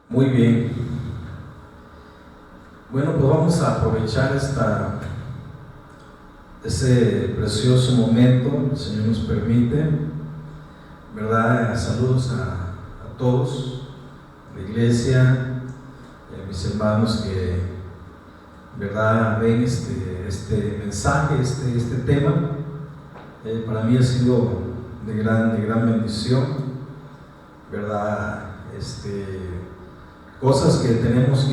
Muy bien. Bueno, pues vamos a aprovechar ese precioso momento, el Señor nos permite, ¿verdad? Saludos a todos, la iglesia, a mis hermanos que, ¿verdad?, ven este mensaje, este tema. Para mí ha sido de gran bendición, ¿verdad? Cosas que tenemos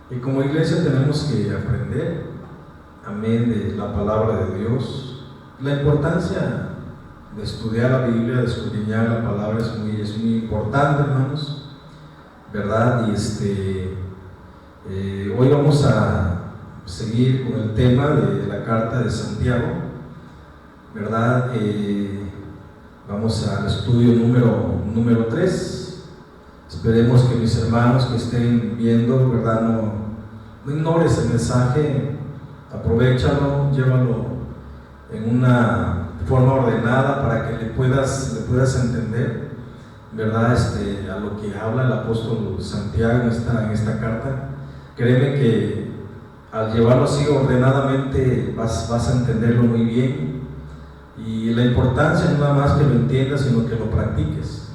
y como iglesia tenemos que aprender, amén, de la palabra de Dios. La importancia de estudiar la Biblia, de escudriñar la palabra es muy importante, hermanos, ¿verdad? Hoy vamos a seguir con el tema de la carta de Santiago, ¿verdad? Vamos al estudio número 3. Esperemos que mis hermanos que estén viendo, ¿verdad?, no ignores el mensaje, aprovéchalo, llévalo en una forma ordenada para que le puedas entender, ¿verdad?, a lo que habla el apóstol Santiago en esta carta. Créeme que al llevarlo así ordenadamente vas a entenderlo muy bien, y la importancia no nada más que lo entiendas, sino que lo practiques.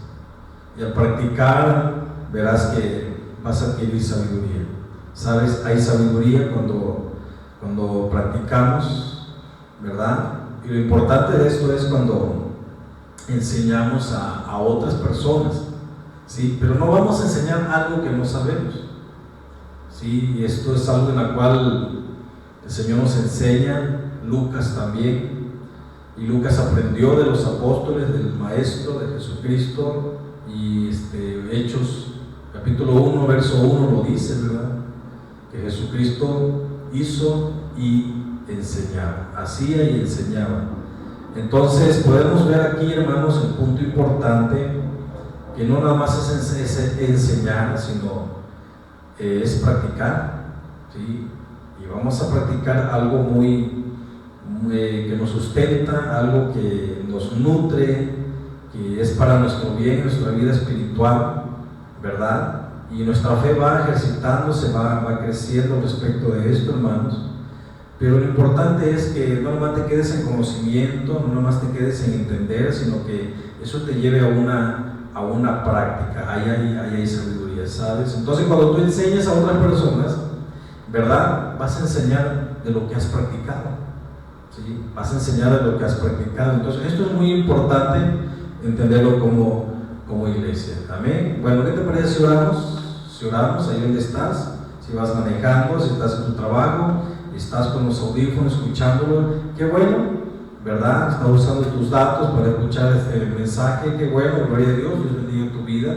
Y al practicar verás que vas a adquirir sabiduría. ¿Sabes? Hay sabiduría cuando practicamos, ¿verdad? Y lo importante de esto es cuando enseñamos a otras personas, ¿sí? Pero no vamos a enseñar algo que no sabemos, ¿sí? Y esto es algo en la cual el Señor nos enseña. Lucas también, y Lucas aprendió de los apóstoles, del Maestro, de Jesucristo. Y Hechos capítulo 1 verso 1 lo dice, ¿verdad?, que Jesucristo hizo y enseñaba, hacía y enseñaba. Entonces podemos ver aquí, hermanos, el punto importante, que no nada más es enseñar, sino es practicar, ¿sí? Y vamos a practicar algo que nos sustenta, algo que nos nutre, que es para nuestro bien, nuestra vida espiritual, ¿verdad? Y nuestra fe va ejercitándose, va creciendo respecto de esto, hermanos. Pero lo importante es que no nomás te quedes en conocimiento, no nomás te quedes en entender, sino que eso te lleve a una práctica. Ahí hay sabiduría, ¿sabes? Entonces cuando tú enseñas a otras personas, ¿verdad?, vas a enseñar de lo que has practicado, ¿sí? Vas a enseñar de lo que has practicado. Entonces esto es muy importante entenderlo como iglesia. Amén. Bueno, ¿qué te parece si oramos ahí donde estás? Si vas manejando, si estás en tu trabajo, estás con los audífonos escuchándolo, qué bueno, ¿verdad? Estás usando tus datos para escuchar este mensaje, qué bueno, gloria a Dios. Dios bendiga tu vida,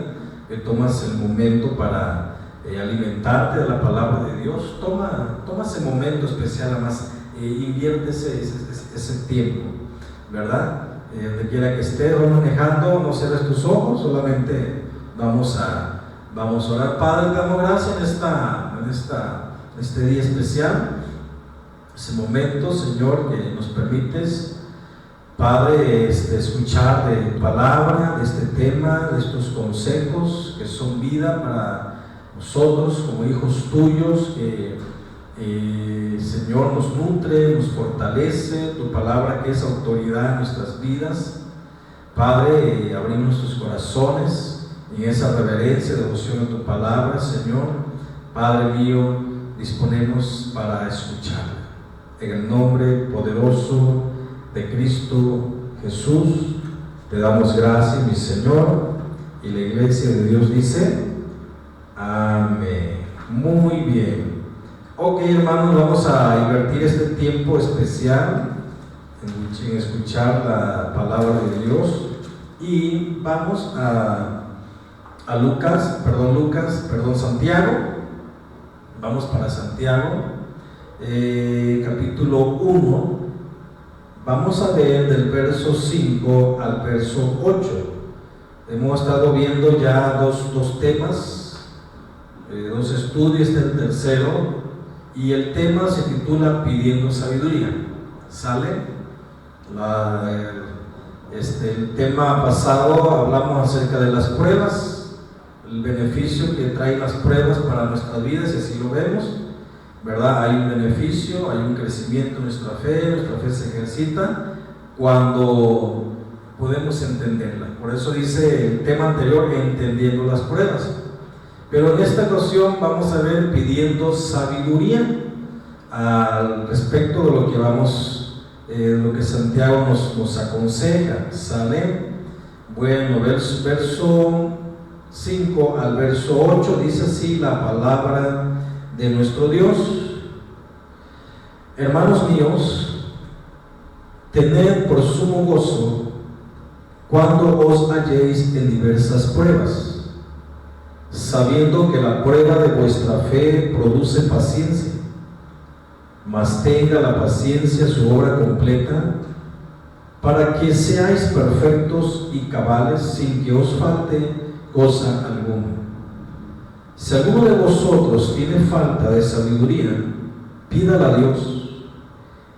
que tomas el momento para alimentarte de la palabra de Dios. Toma ese momento especial, además invierte ese tiempo, ¿verdad? Donde quiera que estés manejando, no cierres tus ojos, solamente vamos a orar. Padre, te damos gracias en este día especial, ese momento, Señor, que nos permites, Padre, escuchar de tu palabra, de este tema, de estos consejos que son vida para nosotros como hijos tuyos, que Señor, nos nutre, nos fortalece, tu palabra que es autoridad en nuestras vidas. Padre, abrimos nuestros corazones en esa reverencia, devoción a tu palabra, Señor. Padre mío, disponemos para escucharla. En el nombre poderoso de Cristo Jesús, te damos gracias, mi Señor. Y la iglesia de Dios dice, amén. Muy bien. Ok, hermanos, vamos a invertir este tiempo especial en escuchar la palabra de Dios, y vamos a Santiago. Vamos para Santiago, capítulo 1. Vamos a ver del verso 5 al verso 8. Hemos estado viendo ya dos temas, dos estudios, este es el tercero. Y el tema se titula Pidiendo Sabiduría. ¿Sale? El tema pasado hablamos acerca de las pruebas, el beneficio que traen las pruebas para nuestras vidas, y así lo vemos, ¿verdad? Hay un beneficio, hay un crecimiento en nuestra fe se ejercita cuando podemos entenderla. Por eso dice el tema anterior, entendiendo las pruebas. Pero en esta ocasión vamos a ver pidiendo sabiduría al respecto de lo que lo que Santiago nos aconseja. ¿Sale? Bueno, verso 5 al verso 8 dice así la palabra de nuestro Dios: hermanos míos, tened por sumo gozo cuando os halléis en diversas pruebas, sabiendo que la prueba de vuestra fe produce paciencia. Mas tenga la paciencia su obra completa, para que seáis perfectos y cabales, sin que os falte cosa alguna. Si alguno de vosotros tiene falta de sabiduría, pídala a Dios,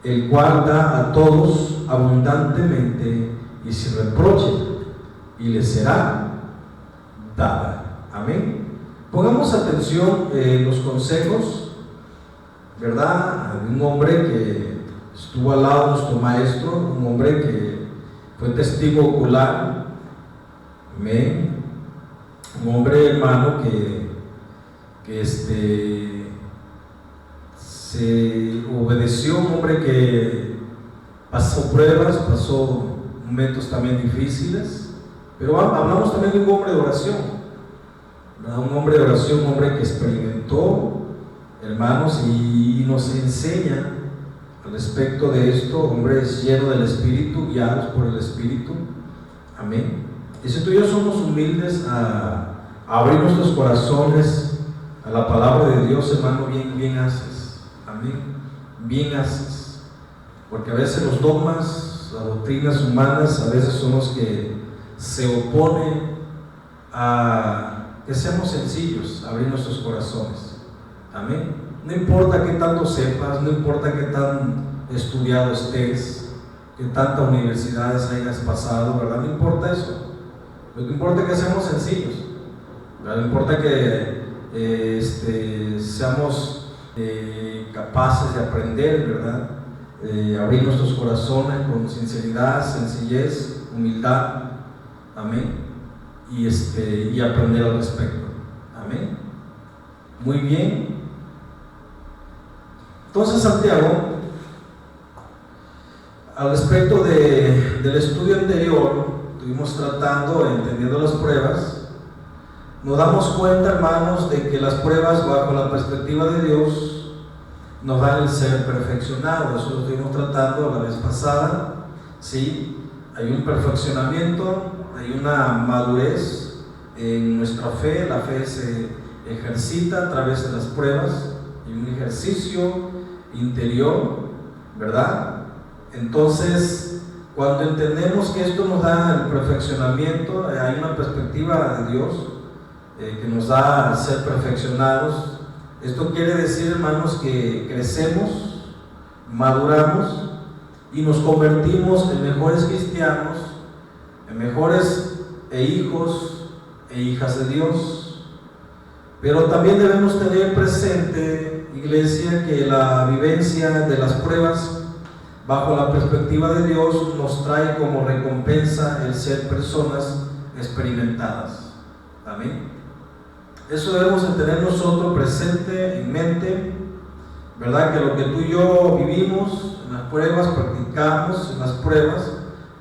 el cual da a todos abundantemente y sin reproche, y le será dada. Amén. Pongamos atención en los consejos, ¿verdad? De un hombre que estuvo al lado de nuestro maestro, un hombre que fue testigo ocular. Amén. Un hombre, hermano, que se obedeció, un hombre que pasó pruebas, pasó momentos también difíciles, pero hablamos también de un hombre de oración, ¿verdad? Un hombre de oración, un hombre que experimentó, hermanos, y nos enseña al respecto de esto, hombres llenos del Espíritu, guiados por el Espíritu. Amén. Y si tú y yo somos humildes a abrir nuestros corazones a la palabra de Dios, hermano, bien haces. Amén. Bien haces. Porque a veces los dogmas, las doctrinas humanas, a veces son los que se oponen a que seamos sencillos, a abrir nuestros corazones. Amén. No importa qué tanto sepas, no importa qué tan estudiado estés, qué tantas universidades hayas pasado, ¿verdad? No importa eso. Lo que importa es que seamos sencillos, ¿verdad? No importa que seamos capaces de aprender, ¿verdad? Abrir nuestros corazones con sinceridad, sencillez, humildad. Amén. Y aprender al respecto. Amén. Muy bien. Entonces Santiago, al respecto del estudio anterior, estuvimos tratando, entendiendo las pruebas, nos damos cuenta, hermanos, de que las pruebas bajo la perspectiva de Dios nos dan el ser perfeccionado. Eso lo estuvimos tratando la vez pasada, ¿sí? Hay un perfeccionamiento, hay una madurez en nuestra fe, la fe se ejercita a través de las pruebas, hay un ejercicio interior, ¿verdad? Entonces, cuando entendemos que esto nos da el perfeccionamiento, hay una perspectiva de Dios que nos da ser perfeccionados. Esto quiere decir, hermanos, que crecemos, maduramos y nos convertimos en mejores cristianos, en mejores hijos e hijas de Dios. Pero también debemos tener presente, iglesia, que la vivencia de las pruebas bajo la perspectiva de Dios nos trae como recompensa el ser personas experimentadas. Amén. Eso debemos de tener nosotros presente en mente, ¿verdad? Que lo que tú y yo vivimos en las pruebas, practicamos en las pruebas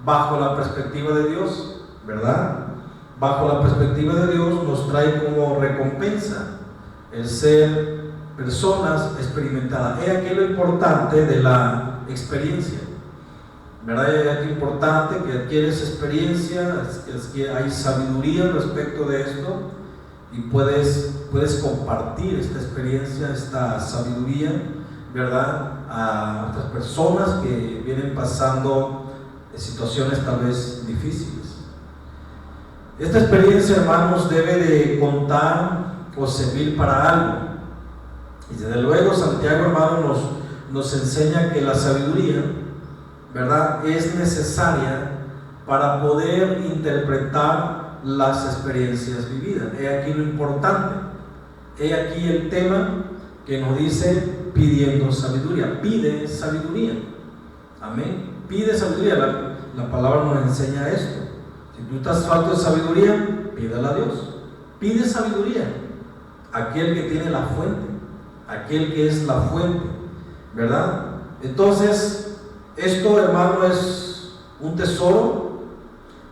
bajo la perspectiva de Dios, ¿verdad? Bajo la perspectiva de Dios nos trae como recompensa el ser personas experimentadas. Es aquí lo importante de la experiencia, ¿verdad? Es aquí importante que adquieres experiencia, es que hay sabiduría respecto de esto y puedes compartir esta experiencia, esta sabiduría, ¿verdad? A otras personas que vienen pasando situaciones tal vez difíciles. Esta experiencia, hermanos, debe de contar o servir para algo. Y desde luego Santiago, hermano, nos enseña que la sabiduría, ¿verdad?, es necesaria para poder interpretar las experiencias vividas. He aquí lo importante, he aquí el tema que nos dice pidiendo sabiduría. Pide sabiduría, amén. Pide sabiduría, la palabra nos enseña esto. Si tú estás falto de sabiduría, pídela a Dios. Pide sabiduría, aquel que tiene la fuente, aquel que es la fuente, ¿verdad? Entonces, esto, hermano, es un tesoro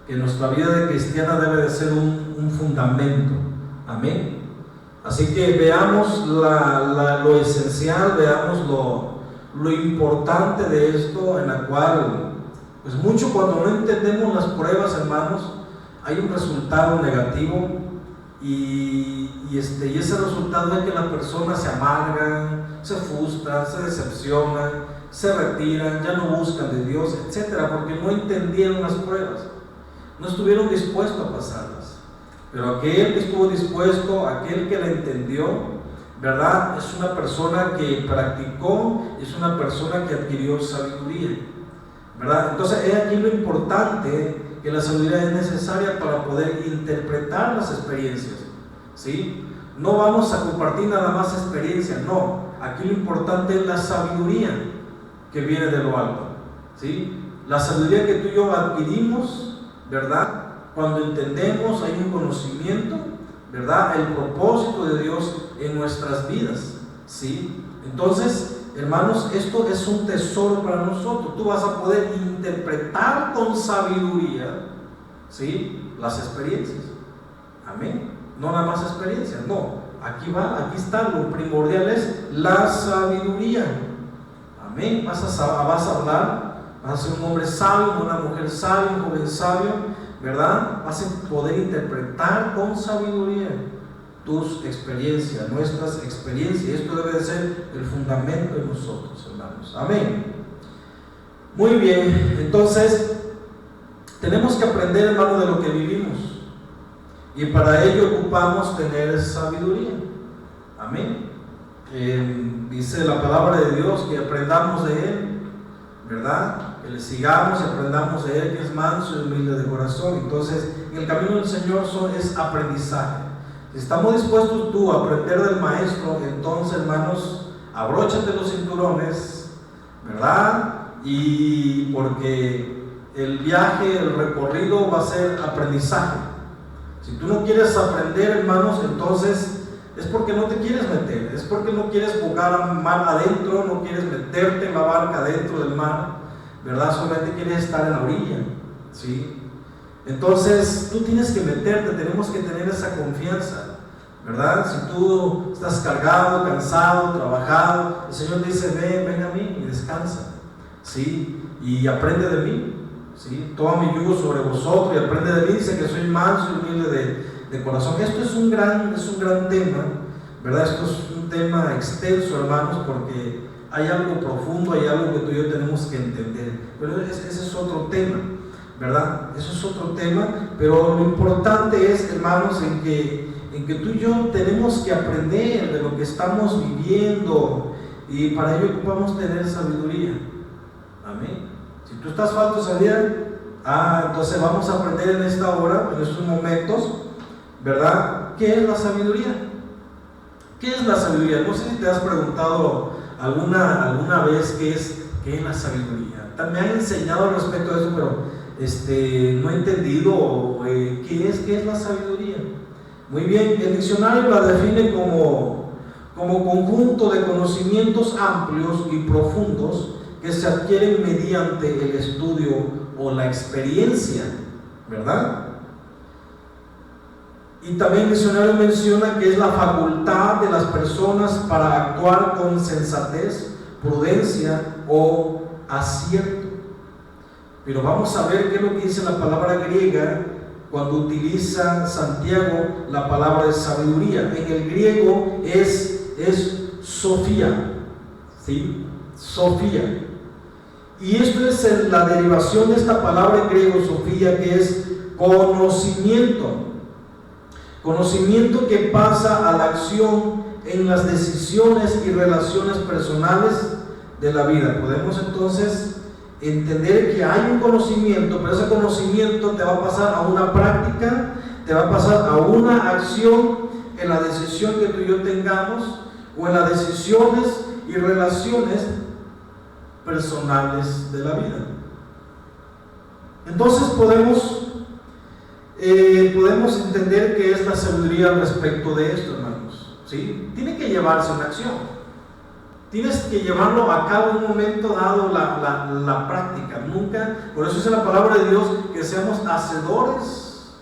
que en nuestra vida de cristiana debe de ser un fundamento, amén. Así que veamos lo esencial, veamos lo importante de esto, en la cual, pues mucho cuando no entendemos las pruebas, hermanos, hay un resultado negativo y ese resultado es que las personas se amargan, se frustran, se decepcionan, se retiran, ya no buscan de Dios, etcétera, porque no entendieron las pruebas, no estuvieron dispuestos a pasarlas. Pero aquel que estuvo dispuesto, aquel que la entendió, ¿verdad? Es una persona que practicó, es una persona que adquirió sabiduría, ¿verdad? Entonces es aquí lo importante, que la sabiduría es necesaria para poder interpretar las experiencias, ¿sí? No vamos a compartir nada más experiencias, no. Aquí lo importante es la sabiduría que viene de lo alto, ¿sí? La sabiduría que tú y yo adquirimos, ¿verdad? Cuando entendemos, hay un conocimiento, ¿verdad? El propósito de Dios en nuestras vidas, ¿sí? Entonces, hermanos, esto es un tesoro para nosotros. Tú vas a poder interpretar con sabiduría, ¿sí?, las experiencias. Amén. No nada más experiencias, no. Aquí está, lo primordial es la sabiduría. Amén. Vas a hablar, vas a ser un hombre sabio, una mujer sabia, un joven sabio, ¿verdad? Vas a poder interpretar con sabiduría tus experiencias, nuestras experiencias. Esto debe de ser el fundamento de nosotros, hermanos. Amén. Muy bien, entonces tenemos que aprender, hermano, de lo que vivimos, y para ello ocupamos tener sabiduría. Amén. Dice la palabra de Dios que aprendamos de Él, ¿verdad? Que le sigamos y aprendamos de Él, que es manso y humilde de corazón. Entonces, en el camino del Señor es aprendizaje. Si estamos dispuestos tú a aprender del Maestro, entonces, hermanos, abróchate los cinturones, ¿verdad? Y porque el viaje, el recorrido va a ser aprendizaje. Si tú no quieres aprender, hermanos, entonces es porque no te quieres meter, es porque no quieres jugar mar adentro, no quieres meterte en la barca dentro del mar, ¿verdad? Solamente quieres estar en la orilla, ¿sí? Entonces tú tienes que meterte, tenemos que tener esa confianza, ¿verdad? Si tú estás cargado, cansado, trabajado, el Señor dice: ven a mí y descansa, ¿sí? Y aprende de mí, ¿sí? Toma mi yugo sobre vosotros y aprende de mí. Dice que soy manso y humilde de corazón. Esto es un gran tema, ¿verdad? Esto es un tema extenso, hermanos, porque hay algo profundo, hay algo que tú y yo tenemos que entender. Pero ese es otro tema, ¿verdad? Eso es otro tema, pero lo importante es, hermanos, en que tú y yo tenemos que aprender de lo que estamos viviendo, y para ello ocupamos tener sabiduría. Amén. Si tú estás falto de sabiduría, entonces vamos a aprender en esta hora, en estos momentos, ¿verdad? ¿Qué es la sabiduría? ¿Qué es la sabiduría? No sé si te has preguntado alguna vez qué es la sabiduría. También me han enseñado al respecto de eso, pero no he entendido qué es la sabiduría. Muy bien, el diccionario la define como conjunto de conocimientos amplios y profundos que se adquieren mediante el estudio o la experiencia, ¿verdad? Y también el diccionario menciona que es la facultad de las personas para actuar con sensatez, prudencia o acierto. Pero vamos a ver qué es lo que dice la palabra griega cuando utiliza Santiago la palabra de sabiduría. En el griego es Sofía, ¿sí? Sofía. Y esto es la derivación de esta palabra en griego, Sofía, que es conocimiento. Conocimiento que pasa a la acción en las decisiones y relaciones personales de la vida. Podemos entonces entender que hay un conocimiento, pero ese conocimiento te va a pasar a una práctica te va a pasar a una acción en la decisión que tú y yo tengamos, o en las decisiones y relaciones personales de la vida. Entonces podemos entender qué es la sabiduría respecto de esto, hermanos, ¿sí? Tiene que llevarse una acción. Tienes que llevarlo a cabo en un momento dado, la práctica. Nunca, por eso dice la palabra de Dios, que seamos hacedores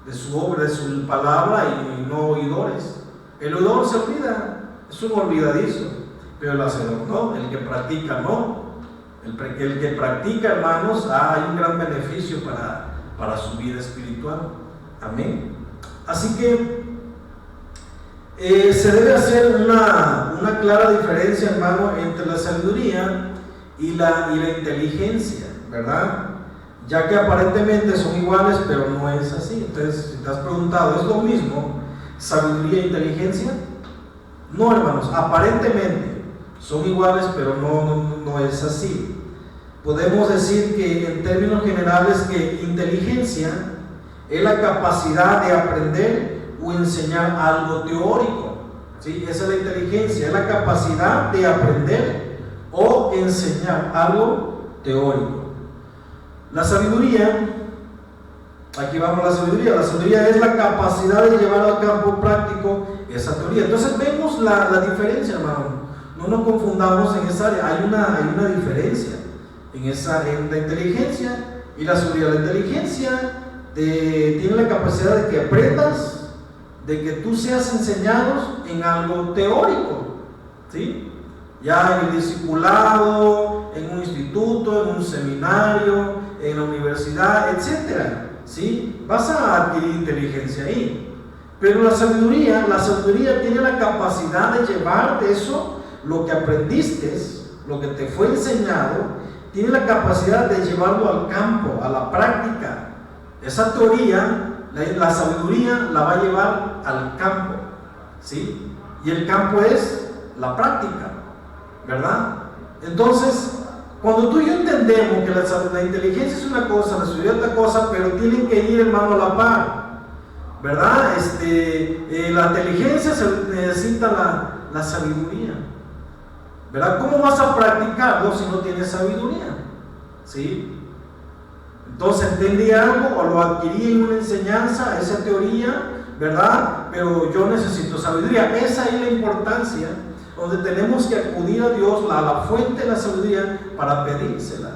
de su obra, de su palabra, y no oidores. El oidor se olvida, es un olvidadizo, pero el hacedor no, el que practica no. El que practica, hermanos, hay un gran beneficio para su vida espiritual. Amén. Así que se debe hacer una clara diferencia, hermano, entre la sabiduría y la inteligencia, ¿verdad? Ya que aparentemente son iguales, pero no es así. Entonces, si te has preguntado, ¿es lo mismo sabiduría e inteligencia? No, hermanos, aparentemente son iguales, pero no es así. Podemos decir que en términos generales que inteligencia es la capacidad de aprender o enseñar algo teórico, ¿sí? Esa es la inteligencia, es la capacidad de aprender o enseñar algo teórico. La sabiduría, aquí vamos a la sabiduría es la capacidad de llevar al campo práctico esa teoría. Entonces vemos la diferencia, hermano, no nos confundamos en esa área, hay una diferencia en la inteligencia y la sabiduría. La inteligencia tiene la capacidad de que aprendas, de que tú seas enseñado en algo teórico, ¿sí? Ya en el discipulado, en un instituto, en un seminario, en la universidad, etcétera, ¿sí? Vas a adquirir inteligencia ahí. Pero la sabiduría tiene la capacidad de llevarte eso, lo que aprendiste, lo que te fue enseñado, tiene la capacidad de llevarlo al campo, a la práctica. Esa teoría, la sabiduría la va a llevar al campo, ¿sí? Y el campo es la práctica, ¿verdad? Entonces, cuando tú y yo entendemos que la inteligencia es una cosa, la sabiduría es otra cosa, pero tienen que ir, hermano, a la par, ¿verdad? La inteligencia necesita la sabiduría, ¿verdad? ¿Cómo vas a practicarlo si no tienes sabiduría? ¿Sí? Entonces entendí algo o lo adquirí en una enseñanza, esa teoría, ¿verdad? Pero yo necesito sabiduría. Esa es la importancia, donde tenemos que acudir a Dios, a la fuente de la sabiduría, para pedírsela.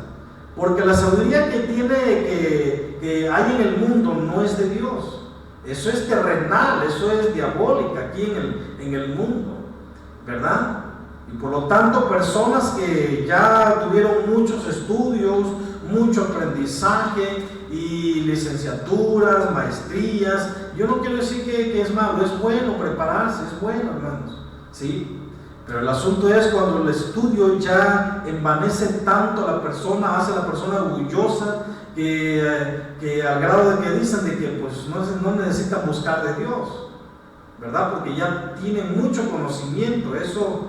Porque la sabiduría que hay en el mundo no es de Dios. Eso es terrenal, eso es diabólica aquí en el mundo, ¿verdad? Y por lo tanto, personas que ya tuvieron muchos estudios, mucho aprendizaje y licenciaturas, maestrías. Yo no quiero decir que es malo, es bueno prepararse, es bueno, hermanos, ¿sí? Pero el asunto es cuando el estudio ya envanece tanto a la persona, hace a la persona orgullosa, que al grado de que dicen de que pues no necesitan buscar de Dios, ¿verdad? Porque ya tienen mucho conocimiento. Eso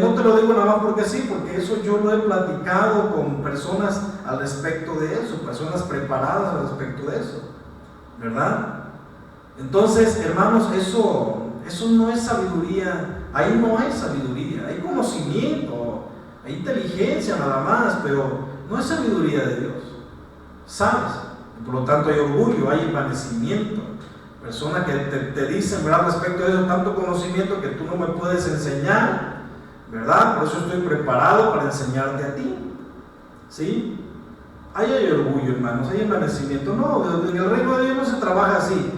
no te lo digo nada más porque sí, porque eso yo lo he platicado con personas al respecto de eso, personas preparadas al respecto de eso, ¿verdad? Entonces, hermanos, eso no es sabiduría. Ahí no hay sabiduría, hay conocimiento, hay inteligencia nada más, pero no es sabiduría de Dios, ¿sabes? Y por lo tanto hay orgullo, hay envanecimiento, personas que te dicen, ¿verdad?, respecto a eso, tanto conocimiento que tú no me puedes enseñar, ¿verdad? Por eso estoy preparado para enseñarte a ti, ¿sí? Ahí hay orgullo, hermanos, hay envanecimiento. No, en el reino de Dios no se trabaja así.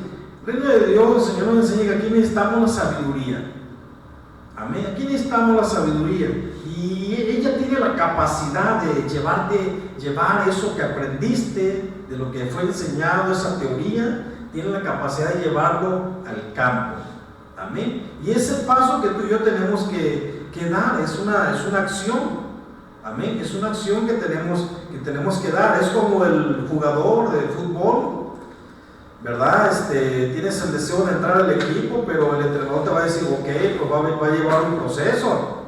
El reino de Dios, el Señor nos enseña que aquí necesitamos la sabiduría. Amén. Aquí necesitamos la sabiduría. Y ella tiene la capacidad de llevar eso que aprendiste, de lo que fue enseñado, esa teoría, tiene la capacidad de llevarlo al campo. Amén. Y ese paso que tú y yo tenemos que dar es una acción. Amén. Es una acción que tenemos que dar. Es como el jugador de fútbol, ¿verdad? Tienes el deseo de entrar al equipo, pero el entrenador te va a decir, ok, pues va a llevar un proceso.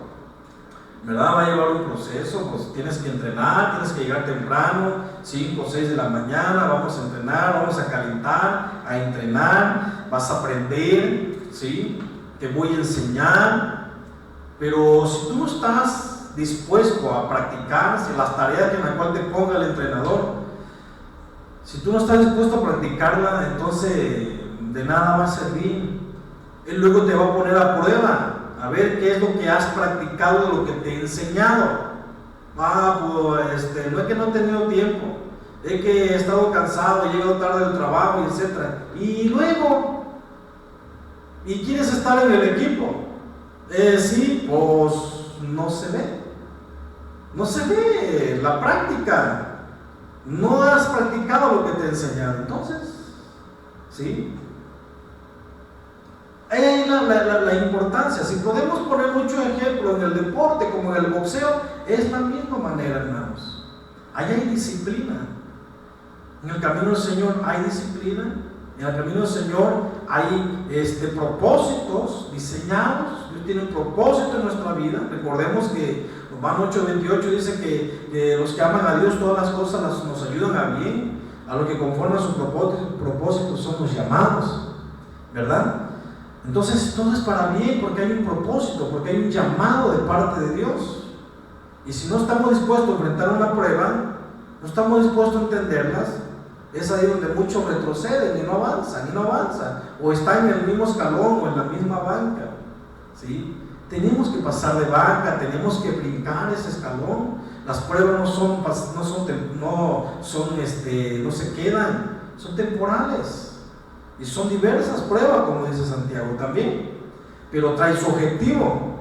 ¿verdad? Va a llevar un proceso, pues tienes que entrenar, tienes que llegar temprano, 5 o 6 de la mañana, vamos a entrenar, vamos a calentar, a entrenar, vas a aprender, ¿sí? Te voy a enseñar, pero si tú no estás dispuesto a practicar si las tareas en las cuales te ponga el entrenador, si tú no estás dispuesto a practicarla, entonces de nada va a servir. Él luego te va a poner a prueba, a ver qué es lo que has practicado de lo que te he enseñado. Pues no es que no he tenido tiempo, es que he estado cansado, he llegado tarde del trabajo, etc. Y luego, ¿y quieres estar en el equipo? Sí, pues no se ve. No se ve la práctica. No has practicado lo que te he enseñado. Entonces, ¿sí? Ahí hay la importancia. Si podemos poner muchos ejemplos en el deporte como en el boxeo, es la misma manera, hermanos. Ahí hay disciplina. En el camino del Señor hay disciplina. En el camino del Señor hay propósitos diseñados. Dios tiene un propósito en nuestra vida. Recordemos que Romano 8:28 dice que los que aman a Dios todas las cosas nos ayudan a bien. A los que conforme a su propósito somos llamados, ¿verdad? Entonces todo es para bien porque hay un propósito, porque hay un llamado de parte de Dios. Y si no estamos dispuestos a enfrentar una prueba, no estamos dispuestos a entenderlas, es ahí donde muchos retroceden y no avanzan, o están en el mismo escalón o en la misma banca, ¿sí? Tenemos que pasar de banca, tenemos que brincar ese escalón. Las pruebas no se quedan, son temporales. Y son diversas pruebas, como dice Santiago también, pero trae su objetivo.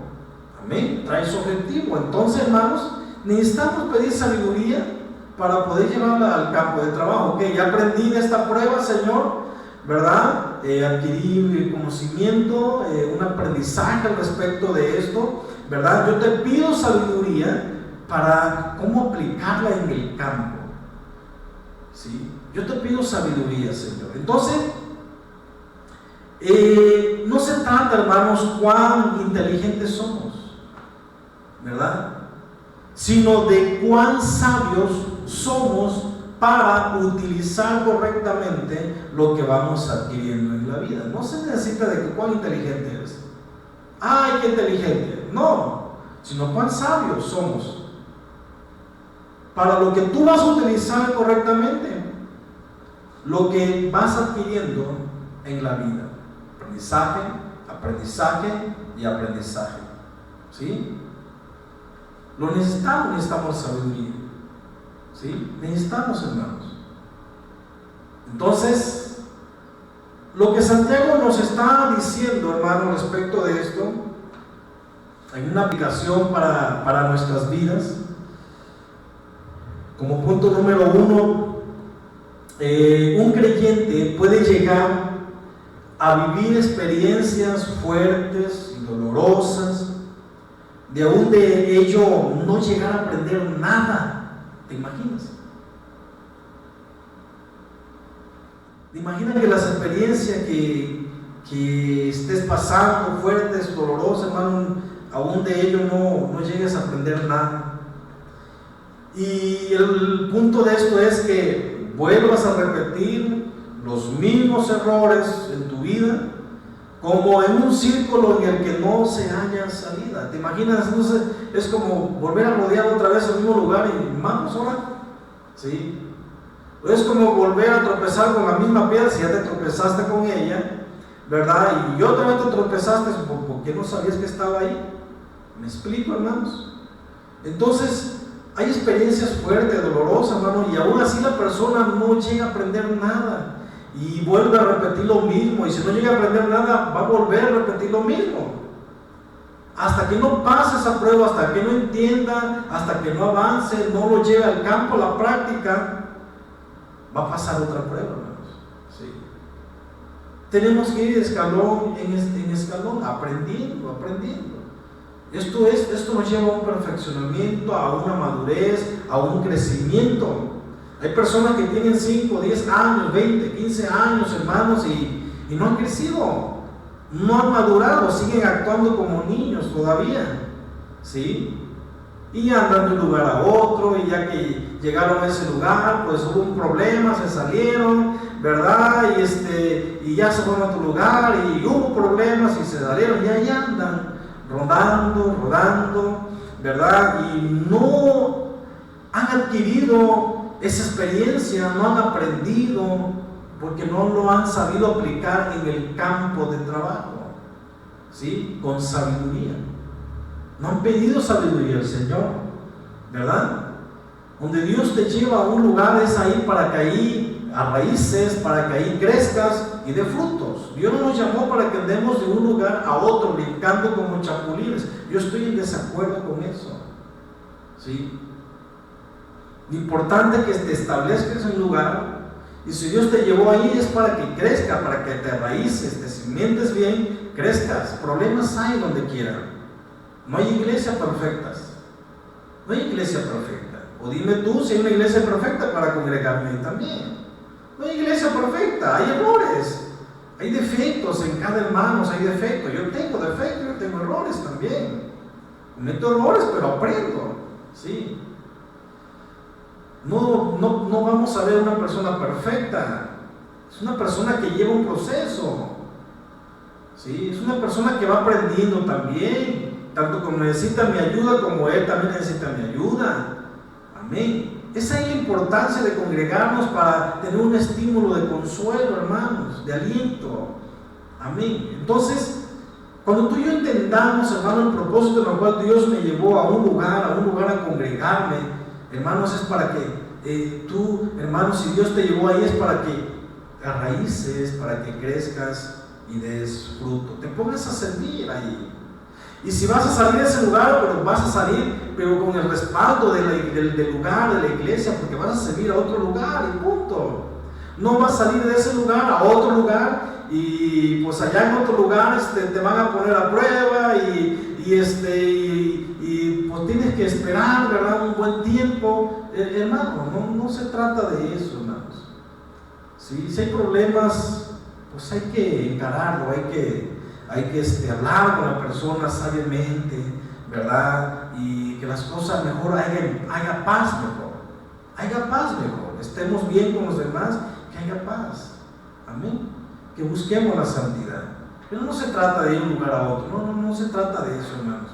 Amén, trae su objetivo. Entonces, hermanos, necesitamos pedir sabiduría para poder llevarla al campo de trabajo. Ok, ya aprendí de esta prueba, Señor, ¿verdad? Adquirí conocimiento, un aprendizaje al respecto de esto, ¿verdad? Yo te pido sabiduría para cómo aplicarla en el campo, ¿sí? Yo te pido sabiduría, Señor. Entonces, no se trata, hermanos, cuán inteligentes somos, ¿verdad? Sino de cuán sabios somos para utilizar correctamente lo que vamos adquiriendo en la vida. No se necesita de que cuán inteligente eres. ¡Ay, qué inteligente! No, sino cuán sabios somos para lo que tú vas a utilizar correctamente, lo que vas adquiriendo en la vida. Aprendizaje y aprendizaje, ¿sí? Lo necesitamos sabiduría, ¿sí? Necesitamos, hermanos. Entonces, lo que Santiago nos está diciendo, hermano, respecto de esto, hay una aplicación para nuestras vidas. Como punto número 1, un creyente puede llegar a vivir experiencias fuertes y dolorosas, de aún de ello no llegar a aprender nada. ¿Te imaginas? ¿Te imaginas que las experiencias que estés pasando, fuertes, dolorosas, hermano, aún de ello no llegues a aprender nada? Y el punto de esto es que vuelvas a repetir los mismos errores en tu vida, como en un círculo en el que no se haya salida. ¿Te imaginas? Entonces es como volver a rodear otra vez el mismo lugar y vamos ahora, ¿sí? Es como volver a tropezar con la misma piedra. Si ya te tropezaste con ella, ¿verdad? Y otra vez te tropezaste porque no sabías que estaba ahí. ¿Me explico, hermanos? Entonces hay experiencias fuertes, dolorosas, hermano, y aún así la persona no llega a aprender nada y vuelve a repetir lo mismo, y si no llega a aprender nada va a volver a repetir lo mismo hasta que no pase esa prueba, hasta que no entienda, hasta que no avance, no lo lleve al campo, a la práctica, va a pasar otra prueba, hermanos. ¿Sí? Tenemos que ir de escalón en escalón, aprendiendo. Esto nos lleva a un perfeccionamiento, a una madurez, a un crecimiento. Hay personas que tienen 5, 10 años, 20, 15 años, hermanos, y no han crecido, no han madurado, siguen actuando como niños todavía, ¿sí? Y andan de un lugar a otro, y ya que llegaron a ese lugar, pues hubo un problema, se salieron, ¿verdad? Y ya se fueron a otro lugar, y hubo problemas, y se salieron, y ahí andan, rodando, ¿verdad? Y no han adquirido esa experiencia, no han aprendido, porque no lo han sabido aplicar en el campo de trabajo, ¿sí? Con sabiduría. No han pedido sabiduría al Señor, ¿verdad? Donde Dios te lleva a un lugar es ahí para que ahí arraíces, para que ahí crezcas y dé frutos. Dios no nos llamó para que andemos de un lugar a otro brincando como chapulines. Yo estoy en desacuerdo con eso, ¿sí? Lo importante es que te establezcas en un lugar, y si Dios te llevó ahí es para que crezca, para que te raíces, te cimientes bien, crezcas. Problemas hay donde quiera. No hay iglesias perfectas. No hay iglesia perfecta. O dime tú si hay una iglesia perfecta para congregarme también. No hay iglesia perfecta, hay errores, hay defectos en cada hermano, hay defectos. Yo tengo defectos, yo tengo errores también. Cometo errores, pero aprendo, ¿sí? No vamos a ver una persona perfecta. Es una persona que lleva un proceso, ¿sí? Es una persona que va aprendiendo también. Tanto como necesita mi ayuda, como él también necesita mi ayuda. Amén. Esa es la importancia de congregarnos, para tener un estímulo de consuelo, hermanos, de aliento. Amén. Entonces, cuando tú y yo entendamos, hermano, el propósito en el cual Dios me llevó a un lugar a congregarme, hermanos, es para que tú, hermanos, si Dios te llevó ahí es para que te raíces, para que crezcas y des fruto, te pongas a servir ahí. Y si vas a salir de ese lugar, pero vas a salir con el respaldo del lugar, de la iglesia, porque vas a servir a otro lugar y punto. No vas a salir de ese lugar a otro lugar y pues allá en otro lugar te van a poner a prueba y pues tienes que esperar, ¿verdad? Un buen tiempo. Hermano, no se trata de eso, hermanos. ¿Sí? Si hay problemas, pues hay que encararlo, hay que hablar con la persona sabiamente, ¿verdad? Y que las cosas mejor haya paz mejor, estemos bien con los demás, que haya paz, amén, que busquemos la santidad. Pero no se trata de ir de un lugar a otro, no se trata de eso, hermanos.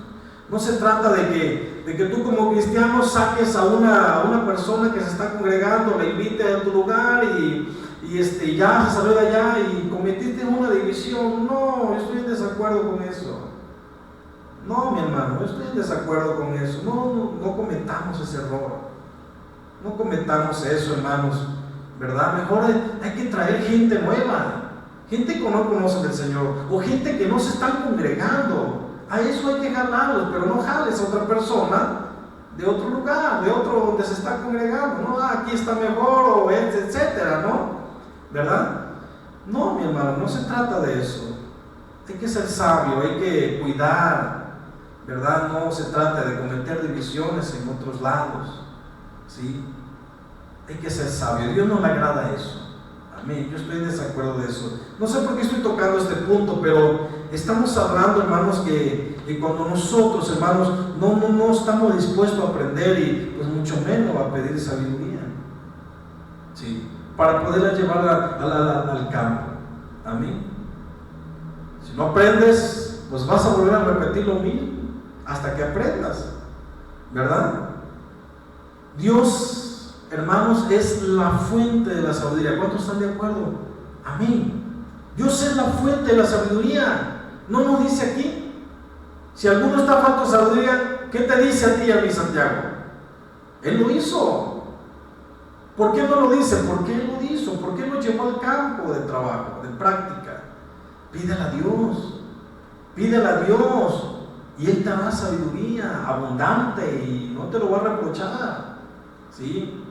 No se trata de que tú como cristiano saques a una persona que se está congregando, la invite a tu lugar y ya se salió de allá y cometiste una división. No, yo estoy en desacuerdo con eso. No, mi hermano, yo estoy en desacuerdo con eso. No cometamos ese error. No cometamos eso, hermanos, ¿verdad? Mejor hay que traer gente nueva, gente que no conoce del Señor, o gente que no se están congregando. A eso hay que jalarlos, pero no jales a otra persona de otro lugar, de otro donde se está congregando. No, aquí está mejor, o etcétera, ¿no? ¿Verdad? No, mi hermano, no se trata de eso. Hay que ser sabio, hay que cuidar, ¿verdad? No se trata de cometer divisiones en otros lados, ¿sí? Hay que ser sabio. Dios no le agrada eso. Amén. Yo estoy en desacuerdo de eso. No sé por qué estoy tocando este punto, pero estamos hablando, hermanos, que cuando nosotros, hermanos, no estamos dispuestos a aprender y pues mucho menos a pedir sabiduría, ¿sí? Para poderla llevar al campo. Amén. Si no aprendes, pues vas a volver a repetir lo mismo hasta que aprendas, ¿verdad? Dios, hermanos, es la fuente de la sabiduría. ¿Cuántos están de acuerdo? Amén. Dios es la fuente de la sabiduría. No nos dice aquí. Si alguno está falto de sabiduría, ¿qué te dice a ti y a mí, Santiago? Él lo hizo. ¿Por qué no lo dice? Porque Él lo hizo. ¿Por qué lo llevó al campo de trabajo, de práctica? Pídele a Dios. Pídele a Dios. Y Él te dará sabiduría abundante y no te lo va a reprochar, ¿sí?